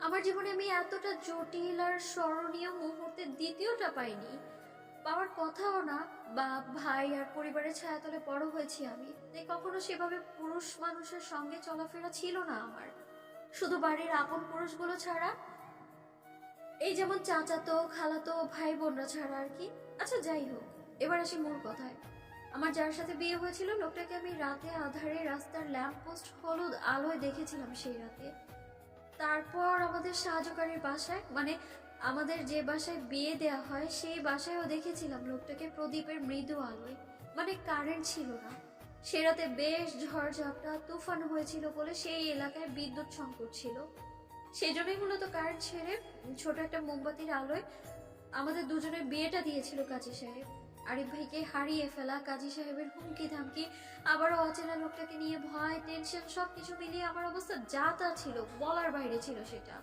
[SPEAKER 1] আমার জীবনে আমি এতটা জটিল আর স্মরণীয় মুহূর্তের দ্বিতীয়টা পাইনি, পাওয়ার কথাও না। বা ভাই আর পরিবারের ছায়াতলে বড় হয়েছি আমি, তাই কখনো সেভাবে পুরুষ মানুষের সঙ্গে চলাফেরা ছিল না আমার, শুধু বাড়ির আপন পুরুষগুলো ছাড়া, এই যেমন চাচাতো খালাতো ভাই বোনরা ছাড়া আর কি। আচ্ছা যাই হোক, এবার আসি মূল কথায়। আমার যার সাথে বিয়ে হয়েছিল লোকটাকে আমি রাতে আধারে রাস্তার ল্যাম্প পোস্ট হলুদ আলোয় দেখেছিলাম সেই রাতে। তারপর আমাদের সাহায্যকারীর বাসায়, মানে আমাদের যে বাসায় বিয়ে দেয়া হয় সেই বাসায়ও দেখেছিলাম লোকটাকে প্রদীপের মৃদু আলোয়, মানে কারেন্ট ছিল না। সে রাতে বেশ ঝড়ঝাপটা তুফান হয়েছিল বলে সেই এলাকায় বিদ্যুৎ সংকট ছিল, সেই জন্যই মূলত কারেন্ট ছেড়ে ছোট একটা মোমবাতির আলোয় আমাদের দুজনের বিয়েটা দিয়েছিল কাজী সাহেব। আরিফ ভাইকে হারিয়ে ফেলা, কাজী সাহেবের হুমকি ধামকি, আবারও অচেনা লোকটাকে নিয়ে ভয় টেনশন সবকিছু মিলিয়ে আমার অবস্থা যা তা ছিল, বলার বাইরে ছিল সেটা।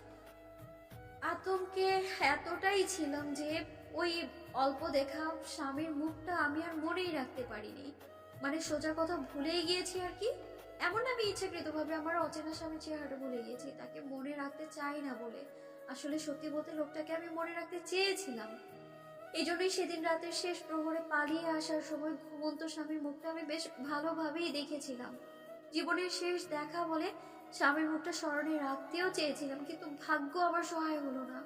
[SPEAKER 1] আতঙ্কে এতটাই ছিলাম যে ওই অল্প দেখা স্বামীর মুখটা আমি আর মনেই রাখতে পারিনি, মানে সোজা কথা ভুলেই গিয়েছি আর কি। এমন আমি ইচ্ছাকৃতভাবে আমার অচেনা স্বামীর চেহারাটা ভুলে গিয়েছি, তাকে মনে রাখতে চাই না বলে। আসলে সত্যি বলতে লোকটাকে আমি মনে রাখতে চেয়েছিলাম। এই জন্যই সেদিন রাতের শেষ প্রহরে পালিয়ে আসার সময় ঘুমন্ত স্বামীর মুখটা আমি বেশ ভালোভাবেই দেখেছিলাম। জীবনের শেষ দেখা বলে স্বামীর মুখটা স্মরণে রাখতেও চেয়েছিলাম, কিন্তু ভাগ্য আমার সহায় হলো না।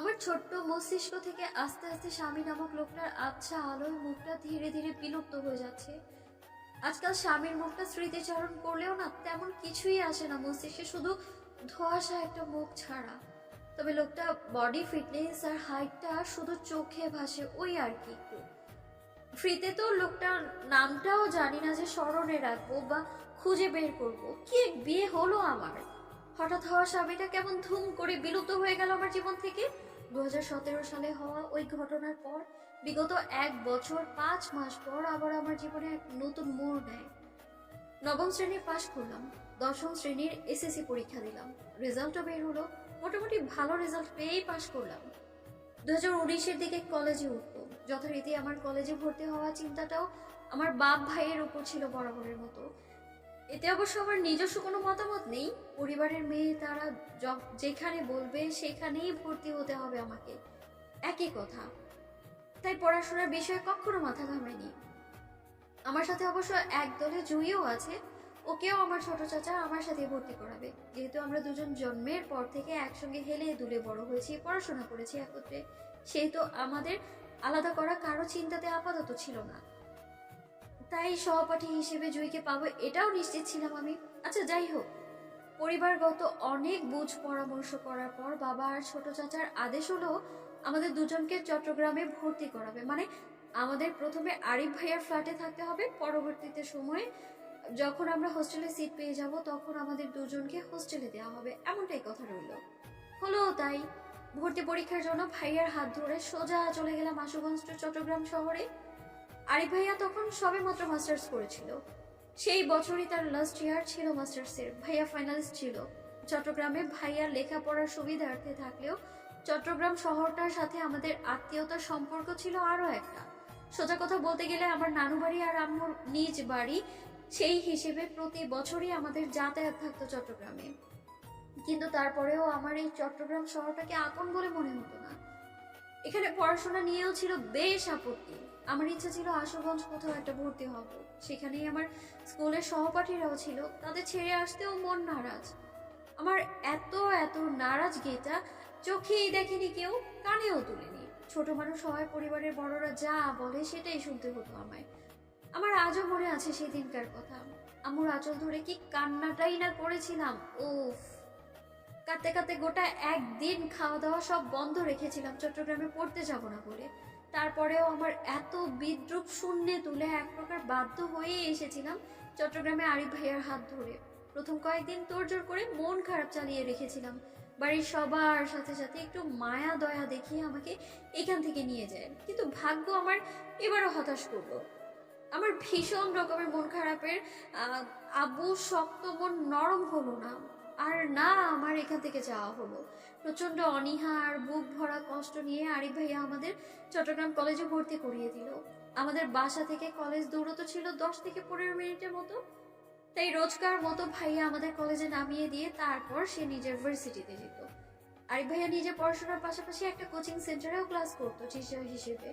[SPEAKER 1] আমার ছোট্ট মস্তিষ্ক থেকে আস্তে আস্তে স্বামী নামক লোকটার আচ্ছা আলোয় মুখটা ধীরে ধীরে বিলুপ্ত হয়ে যাচ্ছে। আজকাল স্বামীর মুখটা স্মৃতিচারণ করলেও না তেমন কিছুই আসে না মস্তিষ্কে, শুধু ধোঁয়াশা একটা মুখ ছাড়া। তবে লোকটা বডি ফিটনেস আর হাইটটা শুধু চোখে ভাসে, ওই আর কি একটু। ফ্রিতে তো লোকটার নামটাও জানি না যে স্মরণে রাখবো বা খুঁজে বের করব। কি এক বিয়ে হলো আমার! হঠাৎ হওয়া স্বামীটা কেমন ধুম করে বিলুপ্ত হয়ে গেল আমার জীবন থেকে। 2017 সালে হওয়া ওই ঘটনার পর বিগত 1 বছর 5 মাস পর আবার আমার জীবনে এক নতুন মোড় নেয়। নবম শ্রেণী পাশ করলাম, 10ম শ্রেণীর এসএসসি পরীক্ষা দিলাম, রেজাল্টও বের হলো। মোটামুটি ভালো রেজাল্ট পেয়েই পাশ করলাম। 2019-এর দিকে কলেজে উঠবো, যথারীতি আমার কলেজে ভর্তি হওয়া চিন্তাটাও আমার বাপ ভাইয়ের উপর ছিল বরাবরের মতো। এতে অবশ্য আমার নিজস্ব কোনো মতামত নেই, পরিবারের মেয়ে, তারা যেখানে বলবে সেখানেই ভর্তি হতে হবে আমাকে, একই কথা। তাই পড়াশোনার বিষয়ে কখনো মাথা ঘামাইনি। আমার সাথে অবশ্য একদলে জুইও আছে, ওকেও আমার ছোট চাচা আমার সাথে ভর্তি করাবে, যেহেতু আমরা দুজন জন্মের পর থেকে একসঙ্গে হেলে দুলে বড় হয়েছি, পড়াশোনা করেছি একত্রে, সেহেতু আমাদের আলাদা করা কারো চিন্তাতে আপাতত ছিল না। তাই সহপাঠী হিসেবে জুইকে পাবো এটাও নিশ্চিত ছিলাম আমি। আচ্ছা যাই হোক, পরিবারগত অনেক বুঝ পরামর্শ করার পর বাবা আর ছোট চাচার আদেশ হলো আমাদের দুজনকে চট্টগ্রামে ভর্তি করাবে, মানে আমাদের প্রথমে আরিফ ভাইয়ার ফ্ল্যাটে থাকতে হবে, পরবর্তীতে সময়ে যখন আমরা হোস্টেলে সিট পেয়ে যাব তখন আমাদের দুজনকে হোস্টেলে দেওয়া হবে, এমনটাই কথা রইল। হলো তাই। ভর্তি পরীক্ষার জন্য ভাইয়ার হাত ধরে সোজা চলে গেলাম আশুগঞ্জ টু চট্টগ্রাম শহরে। আরিফ ভাইয়া তখন সবে মাত্র মাস্টার্স করেছিল, সেই বছরই তার লাস্ট ইয়ার ছিল মাস্টার্সের। ভাইয়া ফাইনালিস্ট ছিল। চট্টগ্রামে ভাইয়ার লেখাপড়ার সুবিধার্থে থাকলেও চট্টগ্রাম শহরটার সাথে আমাদের আত্মীয়তার সম্পর্ক ছিল আরও একটা। সোজা কথা বলতে গেলে আমার নানু বাড়ি আর আম্মুর নিজ বাড়ি, সেই হিসেবে প্রতি বছরই আমাদের যাতায়াত থাকতো চট্টগ্রামে। কিন্তু তারপরেও আমার এই চট্টগ্রাম শহরটাকে আপন বলে মনে হতো না। এখানে পড়াশোনা নিয়েও ছিল বেশ আপত্তি। আমার ইচ্ছা ছিল আশুগঞ্জ কোথাও একটা ভর্তি হব, সেখানেই আমার স্কুলের সহপাঠীরাও ছিল, তাদের ছেড়ে আসতেও মন নারাজ। আমার এত এত নারাজ গেটা চোখেই দেখেনি কেউ, কানেও তুলেনি। ছোট মানুষ হওয়ায় পরিবারের বড়রা যা বলে সেটাই শুনতে হতো আমায়। আমার আজও মনে আছে সেই দিনকার কথা। আম্মুর আঁচল ধরে কি কান্নাটাই না করেছিলাম, উফ! কাঁদতে কাঁদতে গোটা একদিন খাওয়া দাওয়া সব বন্ধ রেখেছিলাম চট্টগ্রামে পড়তে যাব না বলে। তারপরেও আমার এত বিদ্রুপ শূন্যে তুলে এক প্রকার বাধ্য হয়েই এসেছিলাম চট্টগ্রামে আরিফ ভাইয়ার হাত ধরে। প্রথম কয়েকদিন তোড়জোড় করে মন খারাপ চালিয়ে রেখেছিলাম, বাড়ির সবার সাথে সাথে একটু মায়া দয়া দেখিয়ে আমাকে এখান থেকে নিয়ে যায়। কিন্তু ভাগ্য আমার এবারও হতাশ করলো। আমার ভীষণ রকমের মন খারাপের আবু শক্ত মন নরম হলো না। আর না আমার এখান থেকে যাওয়া হলো। প্রচণ্ড অনীহা আর বুক ভরা কষ্ট নিয়ে আরিফ ভাইয়া আমাদের চট্টগ্রাম কলেজে ভর্তি করিয়ে দিল। আমাদের বাসা থেকে কলেজ দূরত্ব ছিল 10 থেকে 15 মিনিটের মতো। তাই রোজকার মতো ভাইয়া আমাদের কলেজে নামিয়ে দিয়ে তারপর সে নিজের ভার্সিটিতে যেত। আরিফ ভাইয়া নিজে পড়াশোনার পাশাপাশি একটা কোচিং সেন্টারেও ক্লাস করতো টিচার হিসেবে।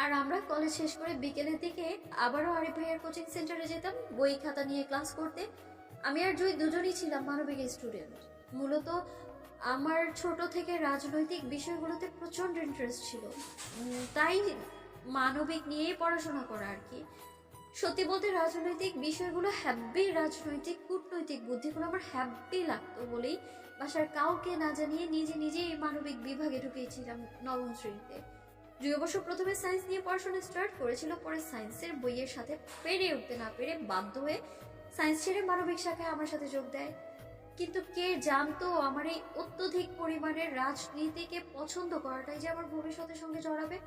[SPEAKER 1] আর আমরা কলেজ শেষ করে বিকেলের দিকে আবারও আরিফ ভাইয়ার কোচিং সেন্টারে যেতাম বই খাতা নিয়ে ক্লাস করতে। আমি আর জুই দুজনই ছিলাম মানবিক স্টুডেন্ট। মূলত আমার ছোট থেকে রাজনৈতিক বিষয়গুলোতে প্রচণ্ড ইন্টারেস্ট ছিল, তাই মানবিক নিয়েই পড়াশোনা করা আর কি। সত্যি বলতে রাজনৈতিক বিষয়গুলো হ্যাব্বি, রাজনৈতিক কূটনৈতিক বুদ্ধিগুলো আমার হ্যাব্বি লাগতো বলেই বাসার কাউকে না জানিয়ে নিজে নিজে এই মানবিক বিভাগে ঢুকিয়েছিলাম নবম শ্রেণীতে। দুই অবশ্য প্রথমে সায়েন্স নিয়ে পড়াশোনা স্টার্ট করেছিল, পরে সায়েন্সের বইয়ের সাথে পেরে উঠতে না পেরে বাধ্য হয়ে সায়েন্স ছেড়ে মানবিক শাখায় আমার সাথে যোগ দেয়। কিন্তু কে জানতো আমার এই অত্যধিক পরিমাণের রাজনীতিকে পছন্দ করাটাই যে আমার ভবিষ্যতের সঙ্গে জড়াবে।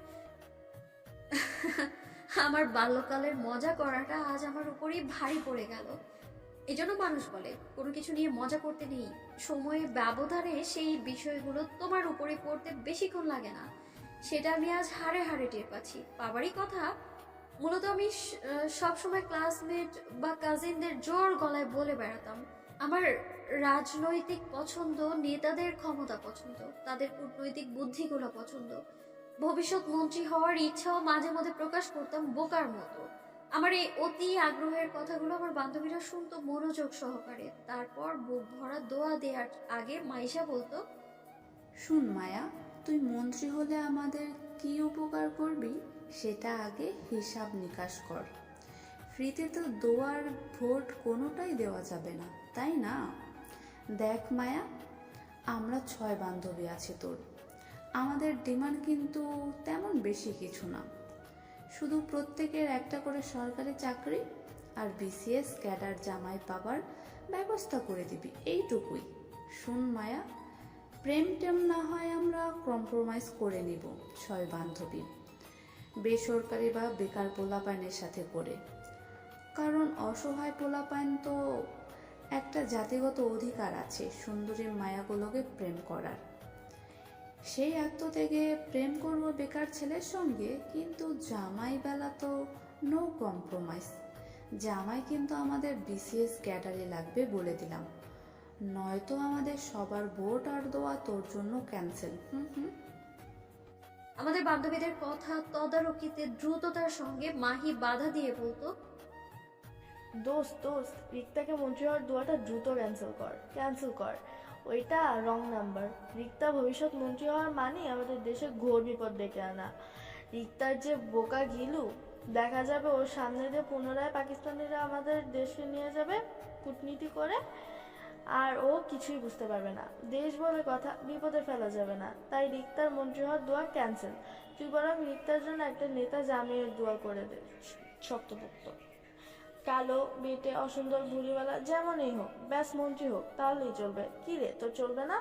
[SPEAKER 1] আমার বাল্যকালের মজা করাটা আজ আমার উপরেই ভারী পড়ে গেল। এজন্য মানুষ বলে কোনো কিছু নিয়ে মজা করতে নেই, সময়ের ব্যবধানে সেই বিষয়গুলো তোমার উপরে পড়তে বেশিক্ষণ লাগে না। সেটা আমি আজ হাড়ে হাড়ে টের পাচ্ছি। পাবারই কথা, মূলত আমি সবসময় ক্লাসমেট বা কাজিনদের জোর গলায় বলে বেড়াতাম আমার রাজনৈতিক পছন্দ, নেতাদের ক্ষমতা পছন্দ, তাদের কূটনৈতিক বুদ্ধিগুলো পছন্দ। ভবিষ্যৎ মন্ত্রী হওয়ার ইচ্ছাও মাঝে মধ্যে প্রকাশ করতাম বোকার মতো। আমার এই অতি আগ্রহের কথাগুলো আমার বান্ধবীরা শুনতো মনোযোগ সহকারে। তারপর বুক ভরা দোয়া দেওয়ার আগে মাইশা বলতো,
[SPEAKER 6] শুন মায়া, তুই মন্ত্রী হলে আমাদের কি উপকার করবি সেটা আগে হিসাব নিকাশ কর। ফ্রিতে তো দোয়ার ভোট কোনোটাই দেওয়া যাবে না, তাই না? দেখ মায়া, আমরা 6 বান্ধবী আছি তোর। আমাদের ডিমান্ড কিন্তু তেমন বেশি কিছু না, শুধু প্রত্যেকের একটা করে সরকারি চাকরি আর বিসিএস ক্যাডার জামাই পাবার ব্যবস্থা করে দিবি, এইটুকুই। শুন মায়া, প্রেম টেম না হয় আমরা কম্প্রোমাইজ করে নিব 6 বান্ধবী, বেসরকারি বা বেকার পোলাপাইনের সাথে করে। কারণ অসহায় পোলাপাইন তো একটা জাতিগত অধিকার আছে সুন্দরী মায়াগুলোকে প্রেম করার। সেই আত্মত্যাগে প্রেম করব বেকার ছেলের সঙ্গে, কিন্তু জামাই বেলা তো নো কম্প্রোমাইজ। জামাই কিন্তু আমাদের বিসিএস ক্যাডারে লাগবে বলে দিলাম, নয়তো আমাদের সবার ভোট আর দোয়া তোর জন্য ক্যান্সেল।
[SPEAKER 1] আমাদের বান্ধবীদের কথা তদারকিতে দ্রুততার সঙ্গে মাহি বাধা দিয়ে বলতো,
[SPEAKER 7] দোস্ত রিক্তাকে মন্ত্রী হওয়ার দোয়াটা দ্রুত ক্যান্সেল কর। ওইটা রং নাম্বার। রিক্তা ভবিষ্যৎ মন্ত্রী হওয়ার মানে আমাদের দেশে ঘোর বিপদ ডেকে আনা। রিক্তার যে বোকা গিলু, দেখা যাবে ওর সামনে দিয়ে পুনরায় পাকিস্তানিরা আমাদের দেশে নিয়ে যাবে কূটনীতি করে, আর ও কিছুই বুঝতে পারবে না। দেশ বলে কথা, বিপদে ফেলা যাবে না। তাই রিক্তার মন্ত্রী হওয়ার দোয়া ক্যান্সেল। তুই বরং রিক্তার জন্য একটা নেতা জামিনের দোয়া করে দে, শক্তপোক্ত, কালো, বেটে, অসুন্দর, ভুলিওয়ালা, যেমনই হোক, ব্যাস মন্ত্রী হোক, তাহলেই চলবে। কি রে, তোর চলবে না?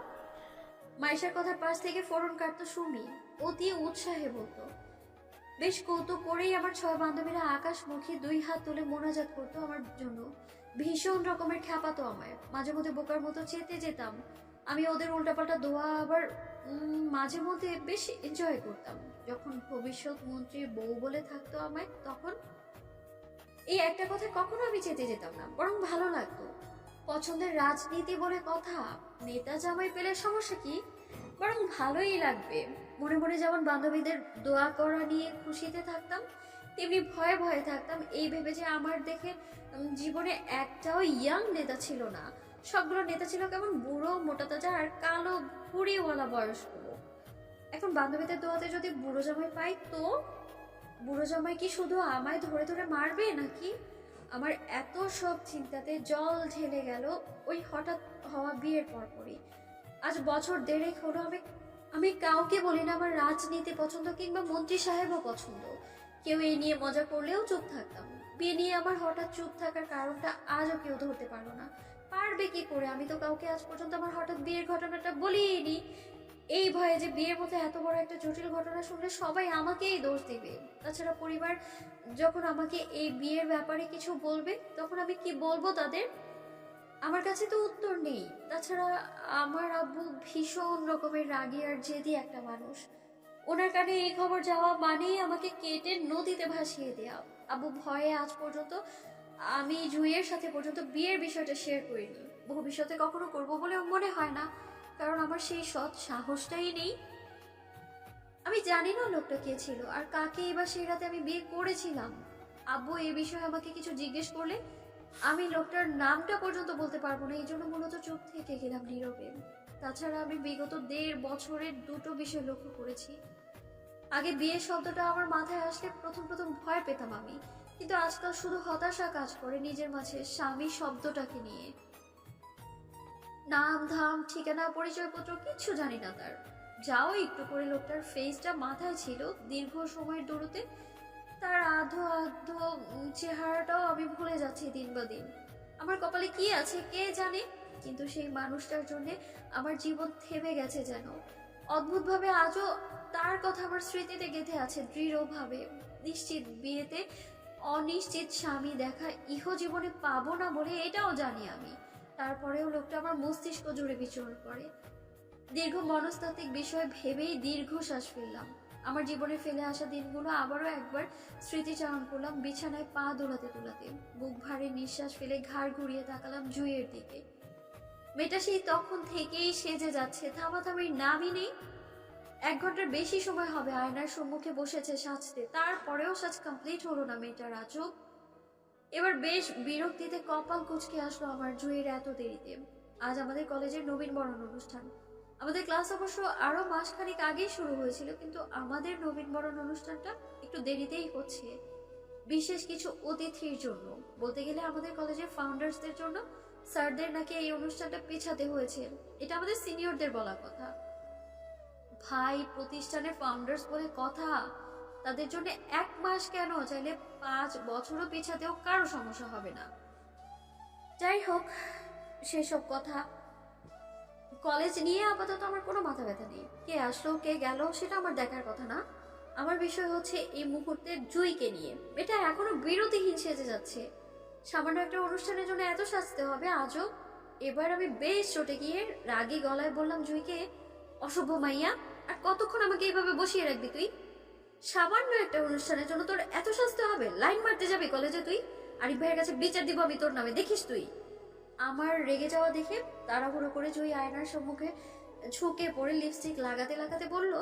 [SPEAKER 1] মাইশার কথার পাশ থেকে ফোরন কাটতো সুমি, অতি উৎসাহে বলতো। বেশ কৌতুক করেই আমার 6 বান্ধবীরা আকাশমুখী 2 হাত তুলে মোনাজাত করতো আমার জন্য। ভীষণ রকমের খ্যাপাতো আমায়, মাঝে মধ্যে বোকার মতো চেতে যেতাম আমি ওদের উল্টাপাল্টা দোয়া। আবার মাঝে মধ্যে বেশ এনজয় করতাম যখন ভবিষ্যৎ মন্ত্রীর বউ বলে থাকতো আমায়। তখন এই একটা কথা কখনো আমি চেতে যেতাম না, বরং ভালো লাগতো। পছন্দের রাজনীতি বলে কথা, নেতা জামাই পেলে সমস্যা কি, বরং ভালোই লাগবে। মনে মনে যেমন বান্ধবীদের দোয়া করা নিয়ে খুশিতে থাকতাম, তেমনি ভয়ে ভয়ে থাকতাম এই ভেবে যে আমার দেখে জীবনে একটাও ইয়াং নেতা ছিল না। সবগুলো নেতা ছিল কেমন বুড়ো, মোটা তাজা আর কালো ভুঁড়িওয়ালা বয়স্ক। এখন বান্ধবীদের দোয়াতে যদি বুড়ো জামাই পাই, তো বুড়ো জামাই কি শুধু আমায় ধরে ধরে মারবে নাকি? আমার এত সব চিন্তাতে জল ঢেলে গেল ওই হঠাৎ হওয়া বিয়ের পরপরই। আজ বছর 1.5 হলো আমি কাউকে বলি না আমার রাজনীতি পছন্দ কিংবা মন্ত্রী সাহেবও পছন্দ। কেউ এই নিয়ে মজা করলেও চুপ থাকতাম। বিয়ে নিয়ে আমার হঠাৎ চুপ থাকার কারণটা আজও কেউ ধরতে পারলো না। পারবে কি করে? আমি তো কাউকে আজ পর্যন্ত আমার হঠাৎ বিয়ের ঘটনাটা বলিনি, এই ভয়ে যে বিয়ের মতো এত বড় একটা জটিল ঘটনা শুনলে সবাই আমাকেই দোষ দিবে। তাছাড়া পরিবার যখন আমাকে এই বিয়ের ব্যাপারে কিছু বলবে, তখন আমি কি বলবো তাদের? আমার কাছে তো উত্তর নেই। তাছাড়া আমার আব্বু ভীষণ রকমের রাগী আর জেদি একটা মানুষ। ওনার কানে এই খবর যাওয়া মানেই আমাকে কেটে নদীতে ভাসিয়ে দেওয়া। আব্বু ভয়ে আজ পর্যন্ত আমি জুইয়ের সাথে পর্যন্ত বিয়ের বিষয়টা শেয়ার করিনি। ভবিষ্যতে কখনো করব বলে মনে হয় না, কারণ আমার সেই সৎ সাহসটাই নেই। আমি জানি না লোকটা কে ছিল আর কাকে এবার সেই রাতে আমি বিয়ে করেছিলাম। আব্বু এই বিষয়ে আমাকে কিছু জিজ্ঞেস করলে আমি লোকটার নামটা পর্যন্ত বলতে পারবো না, এই জন্য মূলত চুপ থেকে গেলাম নীরবে। তাছাড়া আমি বিগত 1.5 বছরের দুটো বিষয় লক্ষ্য করেছি। আগে বিয়ে শব্দটা আমার মাথায় আসলে প্রথম প্রথম ভয় পেতাম আমি, কিন্তু আজকাল শুধু হতাশা কাজ করে নিজের মাঝে স্বামী শব্দটাকে নিয়ে। নাম ধাম ঠিকানা পরিচয়পত্র কিচ্ছু জানি না তার। যাও একটু করে লোকটার ফেসটা মাথায় ছিল দীর্ঘ সময়ের দৌড়তে, তার আধো আধো চেহারাটাও আমি ভুলে যাচ্ছি দিন বা দিন। আমার কপালে কি আছে কে জানে, কিন্তু সেই মানুষটার জন্য আমার জীবন থেমে গেছে যেন। অদ্ভুতভাবে আজও তার কথা আমার স্মৃতিতে গেঁথে আছে দৃঢ়ভাবে। নিশ্চিত বিয়েতে অনিশ্চিত স্বামী দেখা ইহ জীবনে পাবো না বলে এটাও জানি আমি। তারপরেও লোকটা আমার মস্তিষ্ক জুড়ে বিচরণ করে। দীর্ঘ মনস্তাত্ত্বিক বিষয় ভেবেই দীর্ঘশ্বাস ফেললাম। আমার জীবনে ফেলে আসা দিনগুলো আবারও একবার স্মৃতিচারণ করলাম বিছানায় পা দোলাতে দোলাতে। বুক ভারে নিঃশ্বাস ফেলে ঘাড় ঘুরিয়ে তাকালাম জুইয়ের দিকে। মেয়েটা সেই তখন থেকেই সেজে যাচ্ছে, থামাথামির নামই নেই। 1 ঘন্টার বেশি সময় হবে আয়নার সম্মুখে বসেছে সাজতে, তারপরেও সাজ কমপ্লিট হলো না মেয়েটার আজব। এবার বেশ বিরক্তিতে কপাল কুঁচকে আসলো আমার জুইয়ের এত দেরিতে। আজ আমাদের কলেজের নবীনবরণ অনুষ্ঠান। আমাদের ক্লাস অবশ্য আরো মাসখানেক আগেই শুরু হয়েছিল, কিন্তু আমাদের নবীনবরণ অনুষ্ঠানটা একটু দেরিতেই হচ্ছে। বিশেষ কিছু অতিথির জন্য, বলতে গেলে আমাদের কলেজের ফাউন্ডার্সদের জন্য। স্যারদের নাকি এই অনুষ্ঠানটা পেছাতে হয়েছে, এটা আমাদের সিনিয়রদের বলা কথা। ভাই, প্রতিষ্ঠানের ফাউন্ডার্স বলে কথা, তাদের জন্য 1 মাস কেন, চাইলে 5 বছরও পেছাতেও কারো সমস্যা হবে না। যাই হোক, সেসব কথা। কলেজ নিয়ে আপাতত আমার কোনো মাথা ব্যথা নেই। কে আসলো কে গেল সেটা আমার দেখার কথা না। আমার বিষয় হচ্ছে এই মুহূর্তে জুইকে নিয়ে। এটা এখনো বিরতিহীন সেজে যাচ্ছে। সামান্য একটা অনুষ্ঠানের জন্য এত সাজতে হবে আজও। এবার আমি বেশ চটে গিয়ে রাগী গলায় বললাম জুইকে, অসভ্য মাইয়া, আর কতক্ষণ আমাকে এইভাবে বসিয়ে রাখবি তুই? সামান্য একটা অনুষ্ঠানের জন্য তোর এত সাজতে হবে? লাইন মারতে যাবি কলেজে তুই? আরিফ ভাইয়ের কাছে বিচার দিব আমি তোর নামে, দেখিস তুই। আমার রেগে যাওয়া দেখে তাড়াহুড়ো করে জুই আয়নার সম্মুখে ঝুঁকে পড়ে লিপস্টিক লাগাতে লাগাতে বলল,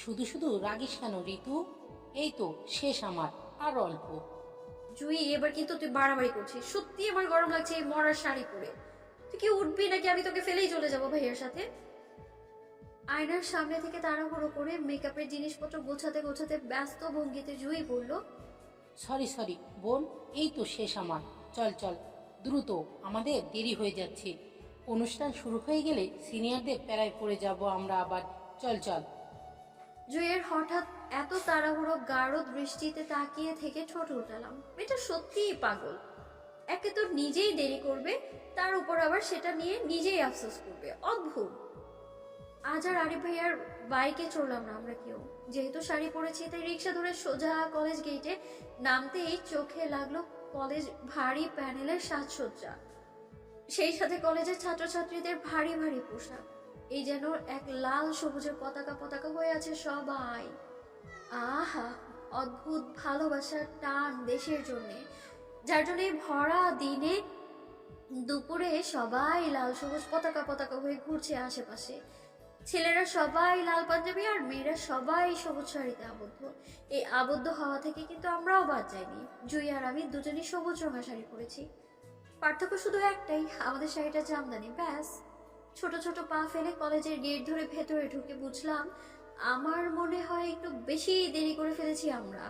[SPEAKER 8] শুধু শুধু রাগিস কেন ঋতু? এই তো শেষ আমার, আর অল্প।
[SPEAKER 1] জুই, এবার কিন্তু তুই বাড়াবাড়ি করছিস। সত্যি আমার গরম লাগছে এই মরার শাড়ি পরে। তুই কি উঠবি নাকি আমি তোকে ফেলেই চলে যাবো ভাইয়ার সাথে? আয়নার সামনে থেকে তাড়াহুড়ো করে মেকআপের জিনিসপত্র গোছাতে গোছাতে ব্যস্ত ভঙ্গিতে জুই বলল,
[SPEAKER 8] সরি সরি বোন, এই তো শেষ আমার। চল চল দ্রুত, আমাদের দেরি হয়ে যাচ্ছে। অনুষ্ঠান শুরু হয়ে গেলে সিনিয়রদের প্যারায় পড়ে যাব আমরা আবার। চল চল।
[SPEAKER 1] জুইয়ের হঠাৎ এত তাড়াহুড়ো গাঢ় দৃষ্টিতে তাকিয়ে থেকে ঠোঁট উল্টালাম। এটা সত্যিই পাগল। একে তো নিজেই দেরি করবে, তার উপর আবার সেটা নিয়ে নিজেই আফসোস করবে। অদ্ভুত। আজ আর আরিফ ভাইয়ার বাইকে চড়লাম না আমরা কেউ। যেহেতু শাড়ি পরেছি তাই রিক্সা ধরে সোজা কলেজ গেটে নামতেই চোখে লাগলো কলেজ ভারী প্যানেলের সাজসজ্জা, সেই সাথে কলেজের ছাত্রছাত্রীদের ভারী ভারী পোশাক। এই যেন এক লাল সবুজের পতাকা পতাকা হয়ে আছে সবাই। আহা, অদ্ভুত ভালোবাসার টান দেশের জন্যে, যার জন্য ভরা দিনে দুপুরে সবাই লাল সবুজ পতাকা পতাকা হয়ে ঘুরছে আশেপাশে। ছেলেরা সবাই লাল পাঞ্জাবি আর মেয়েরা সবাই সবুজ শাড়িতে আবদ্ধ। এই আবদ্ধ হওয়া থেকে কিন্তু আমরাও বাদ যাইনি। জুই আর আমি দুজনই সবুজ রঙা শাড়ি পরেছি। পার্থক্য শুধু একটাই, আমাদের শাড়িটা জামদানি, ব্যাস। ছোট ছোট পা ফেলে কলেজের গেট ধরে ভেতরে ঢুকে বুঝলাম আমার মনে হয় একটু বেশি দেরি করে ফেলেছি আমরা।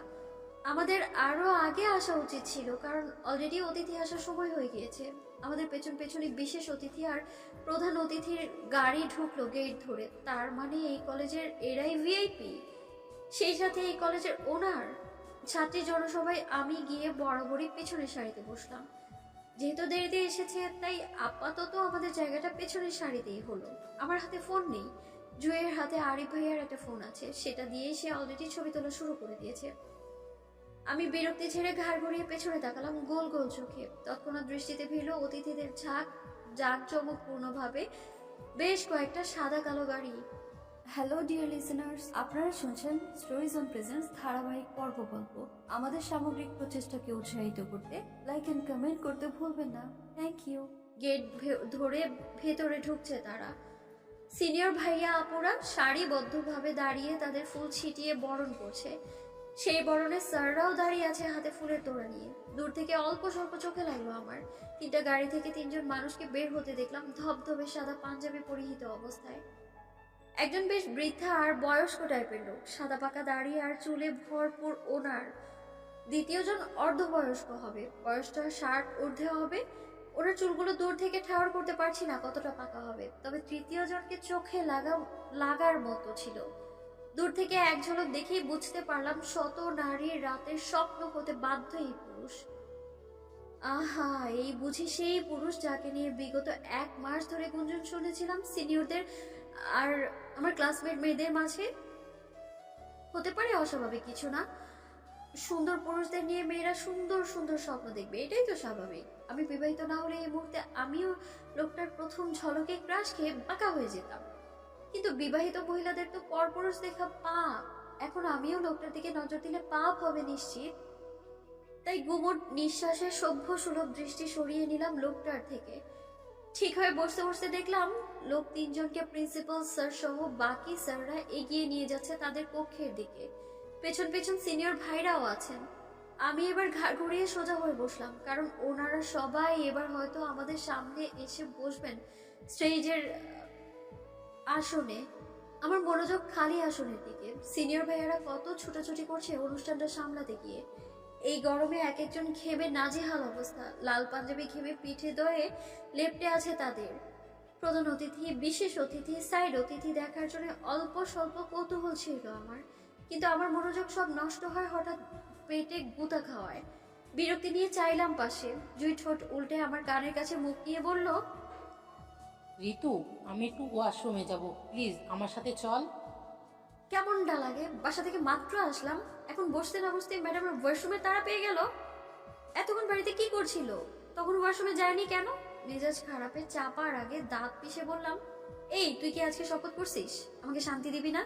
[SPEAKER 1] আমাদের আরো আগে আসা উচিত ছিল, কারণ অলরেডি অতিথি আসার সময় হয়ে গিয়েছে। আমাদের পেছন পেছনে বিশেষ অতিথি আর প্রধান অতিথির গাড়ি ঢুকলো গেট ধরে। তার মানে এই কলেজের এরাই ভিআইপি, সেই সাথে এই কলেজের ওনার। ছাত্রী জনসভায় আমি গিয়ে বরাবরই পেছনের সারিতে বসলাম। যেহেতু দেরিতে এসেছে তাই আপাতত আমাদের জায়গাটা পেছনের সারিতেই হলো। আমার হাতে ফোন নেই, জুয়ের হাতে আরিফ ভাইয়ার একটা ফোন আছে, সেটা দিয়েই সে অলরেডি ছবি তোলা শুরু করে দিয়েছে। আমি বিরক্তি ছেড়ে ঘাড় ঘুরিয়ে পেছনে তাকালাম গোল গোল চোখে। তৎক্ষণাৎ দৃষ্টিতে ভিড়ল অতিথিদের জাঁকজমকপূর্ণভাবে বেশ কয়েকটা সাদা কালো গাড়ি।
[SPEAKER 5] হ্যালো ডিয়ার লিসেনার্স, আপনারা শুনছেন স্টোরিজ অন প্রেজেন্স ধারাবাহিক পর্ব গল্প। আমাদের সামগ্রিক প্রচেষ্টাকে উৎসাহিত করতে লাইক এন্ড কমেন্ট করতে ভুলবেন না। Thank you.
[SPEAKER 1] গেট ধরে ভেতরে ঢুকছে তারা। সিনিয়র ভাইয়া আপুরা সারিবদ্ধভাবে দাঁড়িয়ে তাদের ফুল ছিটিয়ে বরণ করছে। সেই বরণে স্যাররাও দাঁড়িয়ে আছে হাতে ফুলের তোড়া নিয়ে। দূর থেকে অল্প স্বল্প চোখে লাগলো আমার। 3টা গাড়ি থেকে 3জন মানুষকে বের হতে দেখলাম ধবধবে সাদা পাঞ্জাবি পরিহিত অবস্থায়। একজন বেশ বৃদ্ধা আর বয়স্ক টাইপের লোক, সাদা পাকা দাড়ি আর চুলে ভরপুর ওনার। দ্বিতীয়জন অর্ধবয়স্ক হবে, বয়সটা 60 ঊর্ধ্বে হবে। ওনার চুলগুলো দূর থেকে ঠাওর করতে পারছি না কতটা পাকা হবে, তবে তৃতীয় জনকে চোখে লাগার মতো ছিল। দূর থেকে এক ঝলক দেখেই বুঝতে পারলাম শত নারীর রাতের স্বপ্ন হতে বাধ্য এই পুরুষ। আহা, এই বুঝি সেই পুরুষ যাকে নিয়ে বিগত 1 মাস ধরে গুঞ্জন শুনেছিলাম সিনিয়রদের আর আমার ক্লাসমেট মেয়েদের মাঝে। হতে পারে অস্বাভাবিক কিছু না, সুন্দর পুরুষদের নিয়ে মেয়েরা সুন্দর সুন্দর স্বপ্ন দেখবে, এটাই তো স্বাভাবিক। আমি বিবাহিত না হলে এই মুহূর্তে আমিও লোকটার প্রথম ঝলকে ক্রাশ খেয়ে বাঁকা হয়ে যেতাম। কিন্তু বিবাহিত মহিলাদের তো পরপুরুষ দেখা পাপ। এখন আমিও লোকটার দিকে নজর দিলে পাপ হবে নিশ্চিত। তাই গুমোট নিঃশ্বাসে সভ্য সুলভ দৃষ্টি সরিয়ে নিলাম লোকটার থেকে। ঠিক হয়ে বসতে বসতে দেখলাম লোক 3 জনকে প্রিন্সিপাল স্যার সহ বাকি স্যাররা এগিয়ে নিয়ে যাচ্ছে তাদের কক্ষের দিকে। পেছন পেছন সিনিয়র ভাইরাও আছেন। আমি এবার ঘাড় ঘুরিয়ে সোজা হয়ে বসলাম, কারণ ওনারা সবাই এবার হয়তো আমাদের সামনে এসে বসবেন স্টেজের আসনে। আমার মনোযোগ খালি আসনের দিকে। সিনিয়র ভাইয়ারা কত ছুটাছুটি করছে অনুষ্ঠানটা সামলাতে গিয়ে। এই গরমে এক একজন ঘেমে নাজেহাল অবস্থা, লাল পাঞ্জাবি ঘেমে পিঠে দয়ে লেপ্টে আছে তাদের। প্রধান অতিথি, বিশেষ অতিথি, সাইড অতিথি দেখার জন্য অল্প স্বল্প কৌতূহল ছিল আমার, কিন্তু আমার মনোযোগ সব নষ্ট হয় হঠাৎ পেটে গুতা খাওয়ায়। বিরক্তি নিয়ে চাইলাম পাশে। জুই ঠোঁট উল্টে আমার কানের কাছে মুখ নিয়ে বলল,
[SPEAKER 8] ঋতু, আমি একটু ওয়াশরুমে যাব, প্লিজ আমার সাথে চল।
[SPEAKER 1] কেমনটা লাগে? বাসা থেকে মাত্র আসলাম, এখন বসতে না বসতে ম্যাডামের ওয়াশরুমে তাড়া পেয়ে গেল। এতক্ষণ বাড়িতে কি করছিল? তখন ওয়াশরুমে যায়নি কেন? মেজাজ খারাপে চাপার আগে দাঁত পিষে বললাম, এই তুই কি আজকে শপথ করছিস আমাকে শান্তি দিবি না?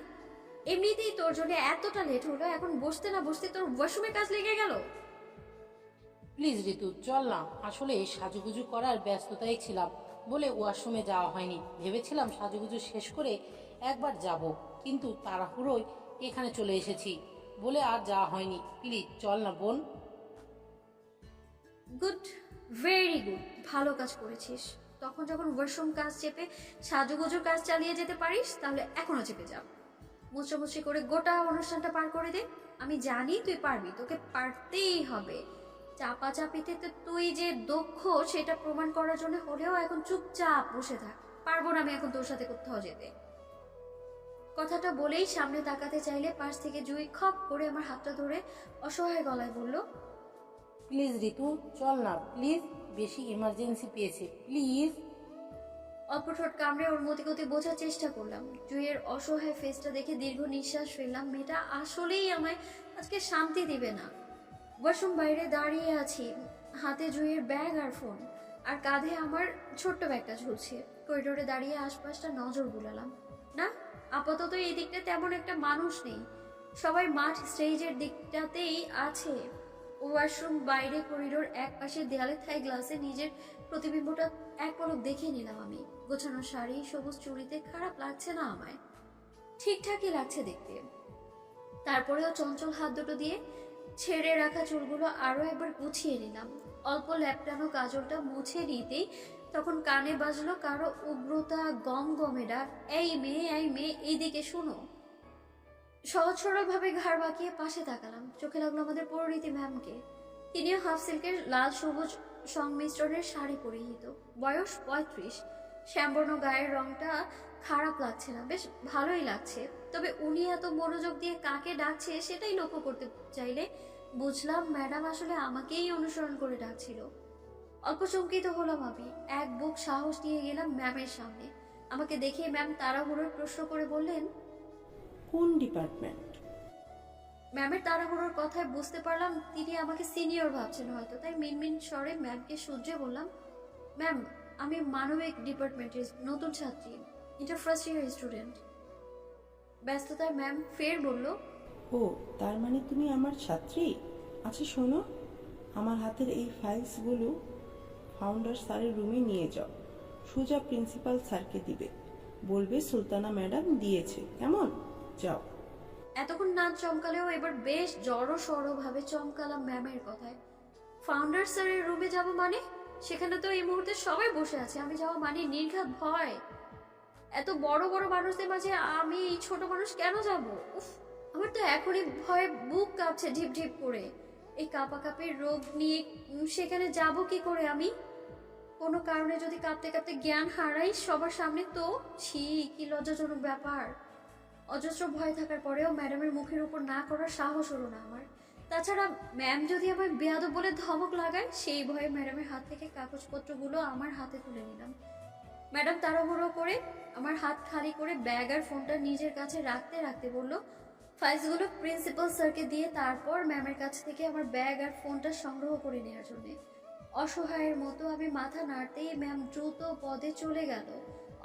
[SPEAKER 1] এমনিতেই তোর জন্য এতটা লেট হলো, এখন বসতে না বসতে তোর ওয়াশরুমে কাজ লেগে গেল।
[SPEAKER 8] প্লিজ ঋতু, চল না। আসলে সাজুগুজু করার ব্যস্ততায় ছিলাম বলে ওয়াশরুমে যাওয়া হয়নি। ভেবেছিলাম সাজুগুজু শেষ করে একবার যাব, কিন্তু তাড়াহুড়োয় এখানে চলে এসেছি বলে আর যাওয়া হয়নি। প্লিজ চল না বোন।
[SPEAKER 1] গুড, ভেরি গুড, ভালো কাজ করেছিস। তখন যখন ওয়াশরুম কাজ চেপে সাজুগুজুর কাজ চালিয়ে যেতে পারিস, তাহলে এখনো চেপে যা। মুচড়ামুচড়ি করে গোটা অনুষ্ঠানটা পার করে দে। আমি জানি তুই পারবি, তোকে পারতেই হবে। চাপাচাপিতে তো তুই যে দক্ষ সেটা প্রমাণ করার জন্য হলেও এখন চুপচাপ বসে থাক। পারবো না আমি এখন তোর সাথে কোথাও যেতে। কথাটা বলেই সামনে তাকাতে চাইলে পাশ থেকে জুই খপ করে আমার হাতটা ধরে অসহায় গলায় বলল,
[SPEAKER 8] প্লিজ ঋতু, চল না প্লিজ, বেশি ইমার্জেন্সি পেয়েছে, প্লিজ।
[SPEAKER 1] অল্প ঠোঁট কামড়ে ওর মতিগতি বোঝার চেষ্টা করলাম। জুইয়ের অসহায় ফেসটা দেখে দীর্ঘ নিঃশ্বাস ফেললাম। মেয়েটা আসলেই আমায় আজকে শান্তি দিবে না। ওয়াশরুম বাইরে দাঁড়িয়ে আছি, হাতে জুইয়ের ব্যাগ আর ফোন, আর কাঁধে আমার ছোট্ট ব্যাগটা ঝুলছে। করিডোরে দাঁড়িয়ে আশপাশটা নজর বুলালাম। না, আপাতত এই দিকটা তেমন একটা মানুষ নেই, সবাই মাঠ স্টেজের দিকটাতেই আছে। ওয়াশরুম বাইরে করিডোর এক পাশে দেয়ালে থাই গ্লাসে নিজের প্রতিবিম্বটা এক পলক দেখে নিলাম আমি। গোছানো শাড়ি, সবুজ চুড়িতে খারাপ লাগছে না আমায়, ঠিকঠাকই লাগছে দেখতে। তারপরেও চঞ্চল হাত দুটো দিয়ে ছেড়ে রাখা চুলগুলো আরো একবার গুছিয়ে নিলাম। অল্প ল্যাপটানো কাজলটা মুছে নিতেই তখন কানে বাজলো কারো উগ্রতা গমগমে ডাক, এই মেয়ে, এই মেয়ে, এইদিকে শুনো। সহজ সরল ভাবে ঘাড় বাঁকিয়ে পাশে তাকালাম। চোখে লাগলো আমাদের পরিণীতি ম্যামকে। তিনিও হাফ সিল্কের লাল সবুজ সংমিশ্রণের শাড়ি পরিহিত, বয়স 35। শ্যামবর্ণ গায়ের রংটা খারাপ লাগছে না, বেশ ভালোই লাগছে। তবে উনি এত মনোযোগ দিয়ে কাকে ডাকছে সেটাই লক্ষ্য করতে চাইলে বুঝলাম ম্যাডাম আসলে আমাকেই অনুসরণ করে ডাকছিল। অল্প চমকিত হলাম আমি। এক বুক সাহস নিয়ে গেলাম ম্যামের সামনে। আমাকে দেখে ম্যাম তাড়াহুড়োর প্রশ্ন করে বললেন,
[SPEAKER 9] কোন ডিপার্টমেন্ট?
[SPEAKER 1] ম্যামের তাড়াহুড়োর কথায় বুঝতে পারলাম তিনি আমাকে সিনিয়র ভাবছেন হয়তো, তাই মিনমিন স্বরে ম্যামকে শুধরে বললাম, ম্যাম আমি মানবিক ডিপার্টমেন্টের নতুন ছাত্রী, ইন্টার ফার্স্ট ইয়ার স্টুডেন্ট। ব্যস্ততায় ম্যাম ফের বলল,
[SPEAKER 9] ও তার মানে তুমি আমার ছাত্রী। আচ্ছা শোনো, আমার হাতের এই ফাইলসগুলো ফাউন্ডার স্যারের রুমে নিয়ে যাও, সোজা প্রিন্সিপাল স্যারকে দিবে, বলবে সুলতানা ম্যাডাম দিয়েছে, কেমন? যাও।
[SPEAKER 1] এতক্ষণ নাচ চমকালেও এবার বেশ জড়ো সড়ো ভাবে চমকালাম ম্যামের কথায়। ফাউন্ডার স্যারের রুমে যাব মানে? সেখানে তো এই মুহূর্তে সবাই বসে আছে, আমি যাওয়া মানে নির্ঘাত ভয়। এত বড় বড় মানুষদের মাঝে আমি এই ছোট মানুষ কেন যাব? উফ, আমার তো এখনই ভয়ে বুক কাঁপছে ঢিপ ঢিপ করে। এই কাঁপাকাঁপির রোগ নিয়ে সেখানে যাব কি করে আমি? কোনো কারণে যদি কাঁপতে কাঁপতে জ্ঞান হারাই সবার সামনে, তো ছি, কি লজ্জাজনক ব্যাপার। অজস্র ভয় থাকার পরেও ম্যাডামের মুখের উপর না করার সাহস হলো না আমার। তাছাড়া ম্যাম যদি আমায় বেয়াদব বলে ধমক লাগায়, সেই ভয়ে ম্যাডামের হাত থেকে কাগজপত্রগুলো আমার হাতে তুলে নিলাম। ম্যাডাম তাড়াহুড়ো করে আমার হাত খালি করে ব্যাগ আর ফোনটা নিজের কাছে রাখতে রাখতে বলল, ফাইলসগুলো প্রিন্সিপাল স্যারকে দিয়ে তারপর ম্যামের কাছ থেকে আমার ব্যাগ আর ফোনটা সংগ্রহ করে নেওয়ার জন্যে। অসহায়ের মতো আমি মাথা নাড়তেই ম্যাম দ্রুত পদে চলে গেল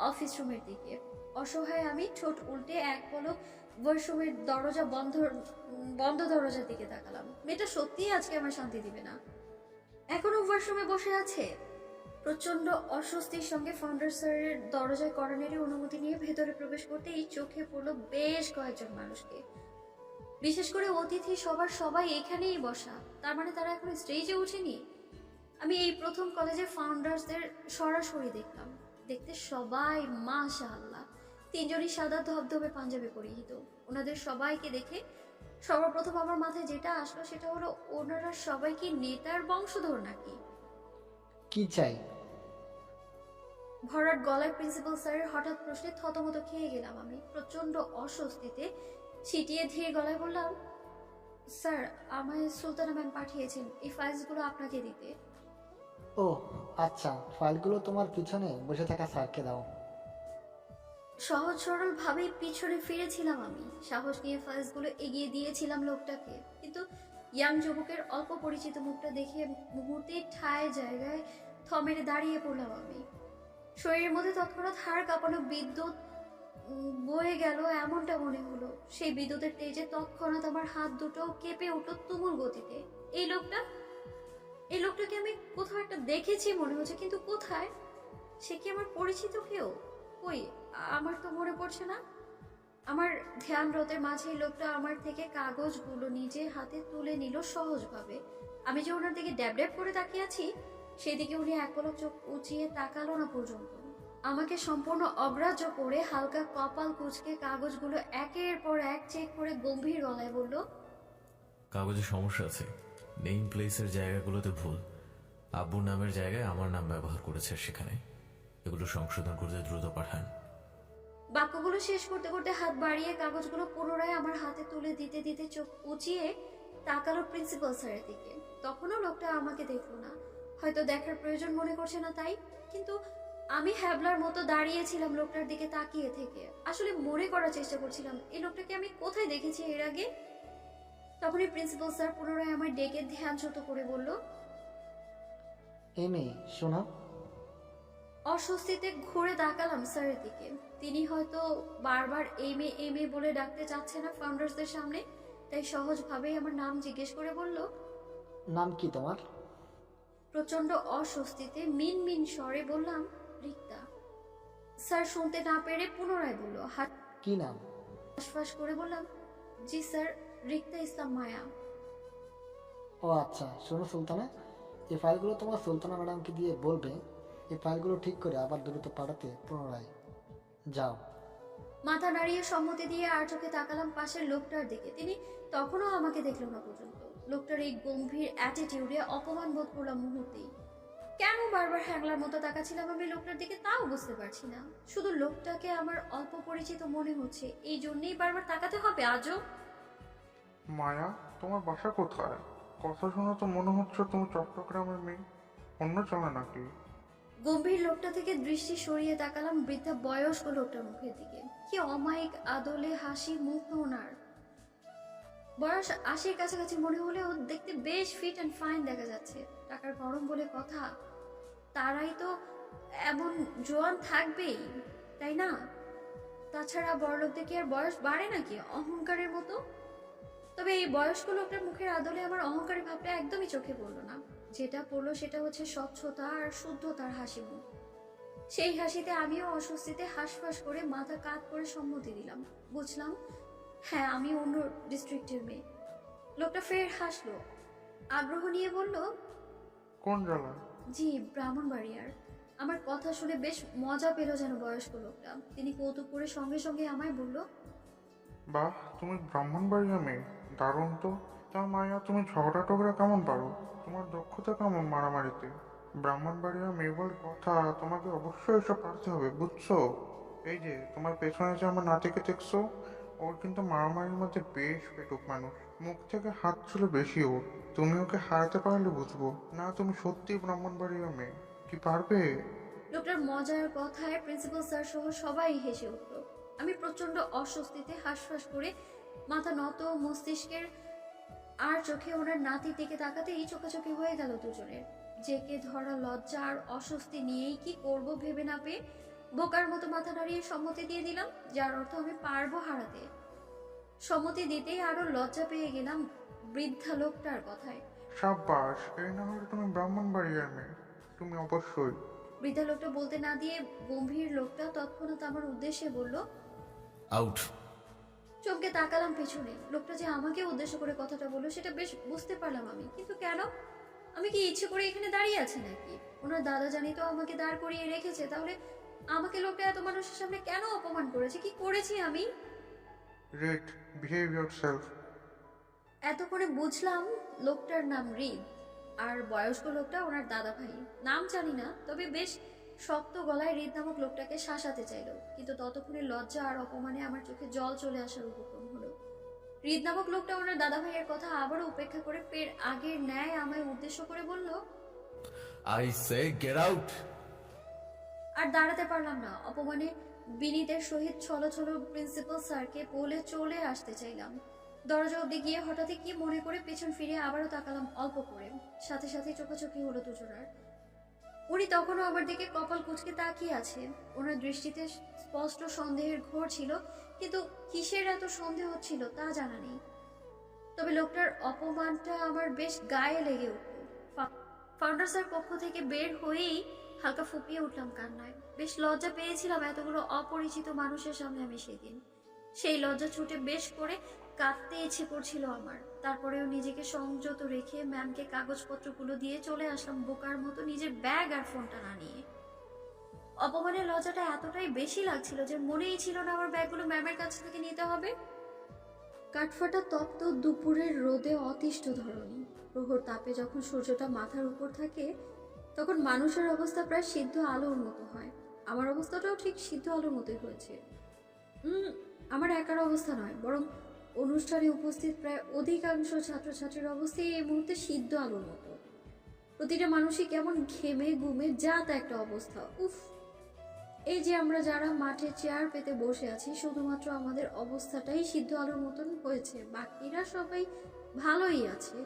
[SPEAKER 1] অফিস রুমের দিকে। অসহায় আমি ঠোঁট উল্টে এক পলক ওয়াশরুমের দরজা বন্ধ দরজার দিকে তাকালাম। মেয়েটা সত্যিই আজকে আমার শান্তি দিবে না। এখনো ওয়াশরুমে বসে আছে। প্রচন্ড অস্বস্তির সঙ্গে ফাউন্ডার স্যারের দরজায় কর্নারের অনুমতি নিয়ে ভেতরে প্রবেশ করতেই চোখে পড়লো বেশ কয়েকজন মানুষকে। বিশেষ করে অতিথি সবাই এখানেই বসা, তার মানে তারা এখন স্টেজে ওঠেনি। আমি এই প্রথম কলেজের ফাউন্ডার্সদের সরাসরি দেখলাম। দেখতে সবাই মাশাআল্লাহ, তিনজনই সাদা ধবধবে পাঞ্জাবি পরিহিত। ওনাদের সবাইকে দেখে সর্বপ্রথম আমার মাথায় যেটা আসলো সেটা হলো, ওনারা সবাই কি নেতার বংশধর নাকি?
[SPEAKER 4] কি চাই?
[SPEAKER 1] ভরাট গলায় প্রিন্সিপাল স্যারের হঠাৎ প্রশ্নে থতমত খেয়ে গেলাম আমি। প্রচন্ড অস্বস্তিতে ছিটিয়ে ধীরে গলায় বললাম, স্যার আমায় সুলতানা ম্যাম পাঠিয়েছেন এই ফাইলসগুলো আপনাকে দিতে।
[SPEAKER 4] ও আচ্ছা, ফাইলগুলো তোমার পিছনে বসে থাকা স্যারকে দাও।
[SPEAKER 1] সহজ সরল ভাবেই পিছনে ফিরেছিলাম আমি। সাহস নিয়ে ফাইলসগুলো এগিয়ে দিয়েছিলাম লোকটাকে, কিন্তু ইয়াং যুবকের অল্প পরিচিত মুখটা দেখে মুহূর্তে ঠায় জায়গায় থমেরে দাঁড়িয়ে পড়লাম আমি। শরীরের মধ্যে তৎক্ষণাৎ হাড় কাঁপানো বিদ্যুৎ বয়ে গেল এমনটা মনে হলো। সেই বিদ্যুতের তেজে তৎক্ষণাৎ আমার হাত দুটো কেঁপে উঠল তুমুল গতিতে। এই লোকটাকে আমি কোথাও একটা দেখেছি মনে হচ্ছে, কিন্তু কোথায়? সে কি আমার পরিচিত কেউ? কই, আমার তো মনে পড়ছে না। আমার ধ্যান রতের মাঝে এই লোকটা আমার থেকে কাগজগুলো নিজের হাতে তুলে নিল সহজভাবে। আমি যে ওনার দিকে ড্যাব ড্যাব করে তাকিয়ে আছি, সেদিকে উনি এক পলক চোখ উঁচিয়ে তাকালো না পর্যন্ত। আমাকে সম্পূর্ণ অগ্রাহ্য করে হালকা কপাল কুঁচকে কাগজগুলো একের পর এক চেক করে গম্ভীর গলায় বলল,
[SPEAKER 3] কাগজে সমস্যা আছে, নেম প্লেসের জায়গাগুলোতে ভুল, আব্বুর নামের জায়গায় আমার নাম ব্যবহার করেছে সেখানে, এগুলো সংশোধন করতে দ্রুত পাঠান।
[SPEAKER 1] বাক্যগুলো শেষ করতে করতে হাত বাড়িয়ে কাগজগুলো পুনরায় আমার হাতে তুলে দিতে দিতে চোখ উঁচিয়ে তাকালো প্রিন্সিপাল স্যারের দিকে। তখনও লোকটা আমাকে দেখলো না, হয়তো দেখার প্রয়োজন মনে করছে না তাই। কিন্তু আমি হ্যাবলার মতো দাঁড়িয়েছিলাম লোকটার দিকে তাকিয়ে থেকে। আসলে মনে করার চেষ্টা করছিলাম এই লোকটাকে আমি কোথায় দেখেছি এর আগে। তখনই প্রিন্সিপাল স্যার পুনরায় আমায় ডেকে ধ্যানচ্যুত করে বলল,
[SPEAKER 4] এই মেয়ে শোনো।
[SPEAKER 1] অস্বস্তিতে ঘুরে তাকালাম স্যারের দিকে। তিনি হয়তো বারবার এম এ বলে ডাকতে চাচ্ছে না ফাউন্ডার্সদের সামনে, তাই সহজভাবেই আমার নাম জিজ্ঞেস করে বলল,
[SPEAKER 4] নাম কি তোমার?
[SPEAKER 1] প্রচন্ড অস্বস্তিতে মিনমিন স্বরে বললাম, রিক্তা। স্যার শুনতে না পেরে পুনরায় বলল,
[SPEAKER 4] কি নাম?
[SPEAKER 1] হাসফাস করে বললাম, জি স্যার, রিক্তা ইসলাম মায়া।
[SPEAKER 4] ও আচ্ছা, শোনো সুলতানা, এই ফাইলগুলো তোমার সুলতানা ম্যাডামকে দিয়ে বলবে এই ফাইলগুলো ঠিক করে আবার দ্রুত পাঠাতে। পুনরায় যাও।
[SPEAKER 1] মাথা নাড়িয়ে সম্মতি দিয়ে আর চোখে তাকালাম পাশের লোকটার দিকে। তিনি তখনও আমাকে দেখল না পর্যন্ত। লোকটার এই গম্ভীর অ্যাটিটিউডে অপমান বোধ করলাম মুহূর্তেই। কেন বারবার হ্যাংলার মতো তাকাচ্ছিলাম আমি লোকটার দিকে তাও বুঝতে পারছি না। শুধু লোকটাকে আমার অল্প পরিচিত মনে হচ্ছে, এই জন্যেই বারবার তাকাতে হবে আজও।
[SPEAKER 10] মায়া, তোমার বাসা কোথায়? কথা শুনে তো মনে হচ্ছে তুমি চট্টগ্রামের মেয়ে, অন্য জেলা নাকি?
[SPEAKER 1] গম্ভীর লোকটা থেকে দৃষ্টি সরিয়ে তাকালাম বৃদ্ধা বয়স্ক লোকটার মুখের দিকে। কি অমায়িক আদলে হাসি মুখ ওনার। বয়স 80-র কাছাকাছি মনে হলেও দেখতে বেশ ফিট অ্যান্ড ফাইন দেখা যাচ্ছে। টাকার গরম বলে কথা, তারাই তো এমন জোয়ান থাকবেই, তাই না? তাছাড়া বড়লোকদের কি আর বয়স বাড়ে নাকি অহংকারের মতো? তবে এই বয়স্ক লোকটার মুখের আদলে আমার অহংকারী ভাবটা একদমই চোখে পড়লো না। যেটা পড়লো সেটা হচ্ছে স্বচ্ছতা আর শুদ্ধতার হাসি মুখ। সেই হাসিতে আমিও অস্বস্তিতে হাঁসফাঁস করে মাথা কাত করে সম্মতি দিলাম। বুঝলাম, হ্যাঁ আমি অন্য ডিস্ট্রিক্টের মেয়ে। লোকটা ফের হাসলো, আগ্রহ নিয়ে বলল,
[SPEAKER 10] কোন জেলা?
[SPEAKER 1] জি ব্রাহ্মণবাড়িয়ার। আমার কথা শুনে বেশ মজা পেল যেন বয়স্ক লোকটা। তিনি কৌতুক করে সঙ্গে সঙ্গে আমায় বলল,
[SPEAKER 10] বাহ, তুমি ব্রাহ্মণবাড়িয়া মেয়ে, দারুণ তো। তা মায়া, তুমি ঝগড়া টগড়া কেমন পারো? তোমার দক্ষতা কেমন মারামারিতে? ব্রাহ্মণবাড়িয়া মেয়ে বলে কথা, তোমাকে অবশ্যই এসব পারতে হবে, বুঝছো? এই যে তোমার পেছনে যে আমার নাতিকে দেখছো, ওর কিন্তু মারামারির মধ্যে বেশ পেটুক মানুষ, মুখ থেকে হাত ছিল বেশি ওর। তুমি ওকে হারাতে পারলে বুঝবো না তুমি সত্যি ব্রাহ্মণবাড়িয়া মেয়ে। কি পারবে?
[SPEAKER 1] লোকটার মজার কথায় প্রিন্সিপাল স্যার সহ সবাই হেসে উঠল। আমি প্রচন্ড অস্বস্তিতে হাঁসফাঁস করে মাথা নত, মস্তিষ্কের আর চোখে ওনার নাতির দিকে তাকাতেই চোখাচোখি হয়ে গেল দুজনের। জেকে ধরা লজ্জা আর অস্বস্তি নিয়েই কি করব ভেবে না পেয়ে বোকার মতো মাথা নাড়িয়ে সম্মতি দিয়ে দিলাম, যার অর্থ আমি পারবো হারাতে। সম্মতি দিতেই আরো লজ্জা পেয়ে গেলাম বৃদ্ধা লোকটার কথায়।
[SPEAKER 10] সাব্বাস, এই না হলে তুমি ব্রাহ্মণবাড়িয়ার মেয়ে, তুমি অবশ্যই।
[SPEAKER 1] বৃদ্ধা লোকটা বলতে না দিয়ে গম্ভীর লোকটা তৎক্ষণাৎ আমার উদ্দেশ্যে বলল,
[SPEAKER 3] আউট।
[SPEAKER 1] চমকে তাকালাম পেছনে। লোকটা যে আমাকে উদ্দেশ্য করে কথাটা বললো সেটা বেশ বুঝতে পারলাম আমি, কিন্তু কেন? আমি কি ইচ্ছে করে এখানে দাঁড়িয়ে আছি নাকি? ওনার দাদা জানি তো আমাকে দাঁড় করিয়ে রেখেছে, তাহলে আমাকে লোকটা এত মানুষের সামনে কেন অপমান করেছে? কি করেছি আমি?
[SPEAKER 10] Red, behave yourself.
[SPEAKER 1] এতক্ষণে বুঝলাম লোকটার নাম রিদ, আর বয়স্ক লোকটা ওনার দাদা ভাই। নাম জানি না, তবে বেশ শক্ত গলায় রিদ নামক লোকটাকে শাসাতে চাইলো, কিন্তু ততক্ষণে লজ্জা আর অপমানে আমার চোখে জল চলে আসার উপক্রম হলো। রিদ নামক লোকটা ওনার দাদা ভাইয়ের কথা আবারও উপেক্ষা করে ফের আগের ন্যায় আমায় উদ্দেশ্য করে বলল,
[SPEAKER 3] আই সে গেট আউট।
[SPEAKER 1] আর দাঁড়াতে পারলাম না। অপমানে বিনীতের সহিত ছলো ছলো প্রিন্সিপাল স্যারকে বলে চলে আসতে চাইলাম। দরজা অব্দি গিয়ে হঠাৎ কি মনে করে পেছন ফিরে আবারও তাকালাম অল্প করে। সাথে সাথে চোখাচোখি হলো দুজনার। উনি তখনও আমার দিকে কপাল কুঁচকে তাকিয়ে আছে। ওনার দৃষ্টিতে স্পষ্ট সন্দেহের ঘোর ছিল, কিন্তু কিসের এত সন্দেহ হচ্ছিল তা জানা নেই। তবে লোকটার অপমানটা আমার বেশ গায়ে লেগে উঠল। ফাউন্ডার স্যার কক্ষ থেকে বের হয়েই হালকা ফুপিয়ে উঠলাম কান্নায়। বেশ লজ্জা পেয়েছিলাম এতগুলো অপরিচিত মানুষের সামনে আমি সেদিন। সেই লজ্জা ছুটে বেশ করে কাঁদতে ইচ্ছে করছিল আমার। তারপরেও নিজেকে সংযত রেখে ম্যামকে কাগজপত্রগুলো দিয়ে চলে আসলাম বোকার মতো, নিজের ব্যাগ আর ফোনটা না নিয়ে। অপমানের লজ্জাটা এতটাই বেশি লাগছিল যে মনেই ছিল না আমার ব্যাগগুলো ম্যামের কাছ থেকে নিতে হবে। কাঠফাটা তপ্ত দুপুরের রোদে অতিষ্ঠ ধরনী প্রহর তাপে যখন সূর্যটা মাথার উপর থাকে তখন মানুষের অবস্থা প্রায় সিদ্ধ আলোর মতো হয়। আমার অবস্থাটাও ঠিক সিদ্ধ আলোর মতোই হয়েছে। আমার একার অবস্থা নয়, বরং অনুষ্ঠানে উপস্থিত প্রায় অধিকাংশ ছাত্রছাত্রীর অবস্থায় এই মুহূর্তে সিদ্ধ আলোর মতো। প্রতিটা মানুষই কেমন ঘেমে ঘুমে যা তা একটা অবস্থা। উফ, এই যে আমরা যারা মাঠে চেয়ার পেতে বসে আছি, শুধুমাত্র আমাদের অবস্থাটাই সিদ্ধ আলোর মতন হয়েছে, বাকিরা সবাই ভালোই আছে।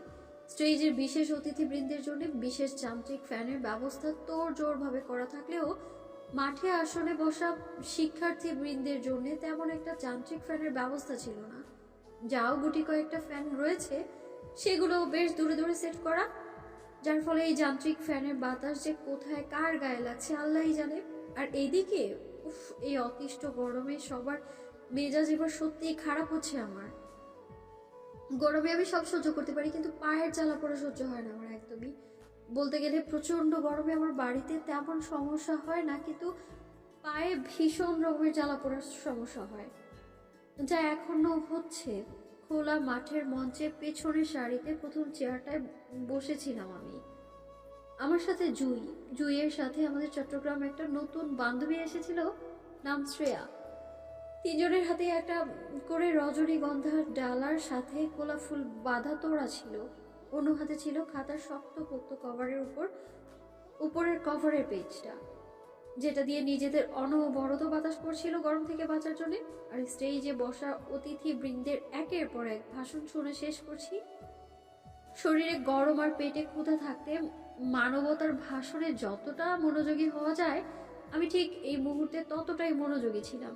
[SPEAKER 1] স্টেজের বিশেষ অতিথিবৃন্দের জন্য বিশেষ যান্ত্রিক ফ্যানের ব্যবস্থা তোড়জোড় ভাবে করা থাকলেও মাঠে আসনে বসা শিক্ষার্থী বৃন্দের জন্য তেমন একটা যান্ত্রিক ফ্যানের ব্যবস্থা ছিল না। যাও গুটি কয়েকটা ফ্যান রয়েছে, সেগুলো বেশ দূরে দূরে সেট করা, যার ফলে এই যান্ত্রিক ফ্যানের বাতাস যে কোথায় কার গায়ে লাগছে আল্লাহই জানে। আর এইদিকে উফ, এই অতিষ্ঠ গরমে সবার মেজাজ এবার সত্যিই খারাপ হচ্ছে আমার। গরমে আমি সব সহ্য করতে পারি, কিন্তু পায়ের জ্বালা পড়া সহ্য হয় না আমার একদমই। বলতে গেলে প্রচন্ড গরমে আমার বাড়িতে তেমন সমস্যা হয় না, কিন্তু পায়ে ভীষণ রকমের জ্বালা পড়ার সমস্যা হয়, যা এখনো হচ্ছে। খোলা মাঠের মঞ্চে পেছনের সারিতে প্রথম চেয়ারটায় বসেছিলাম আমি। আমার সাথে জুইয়ের সাথে আমাদের চট্টগ্রাম একটা নতুন বান্ধবী এসেছিল, নাম শ্রেয়া। তিনজনের হাতে একটা করে রজনীগন্ধার ডালার সাথে গোলাপ ফুল বাঁধা তোড়া ছিল। অন্য হাতে ছিল খাতার শক্ত পোক্ত কভারের উপরের কভারের পেজটা। যেটা দিয়ে নিজেদের অনবরত বাতাস করছিল গরম থেকে বাঁচার জন্য। আর স্টেজে বসা অতিথি বৃন্দের একের পর এক ভাষণ শুনে শেষ করছি। শরীরে গরম আর পেটে ক্ষুধা থাকতে মানবতার ভাষণে যতটা মনোযোগী হওয়া যায়, আমি ঠিক এই মুহূর্তে ততটাই মনোযোগী ছিলাম।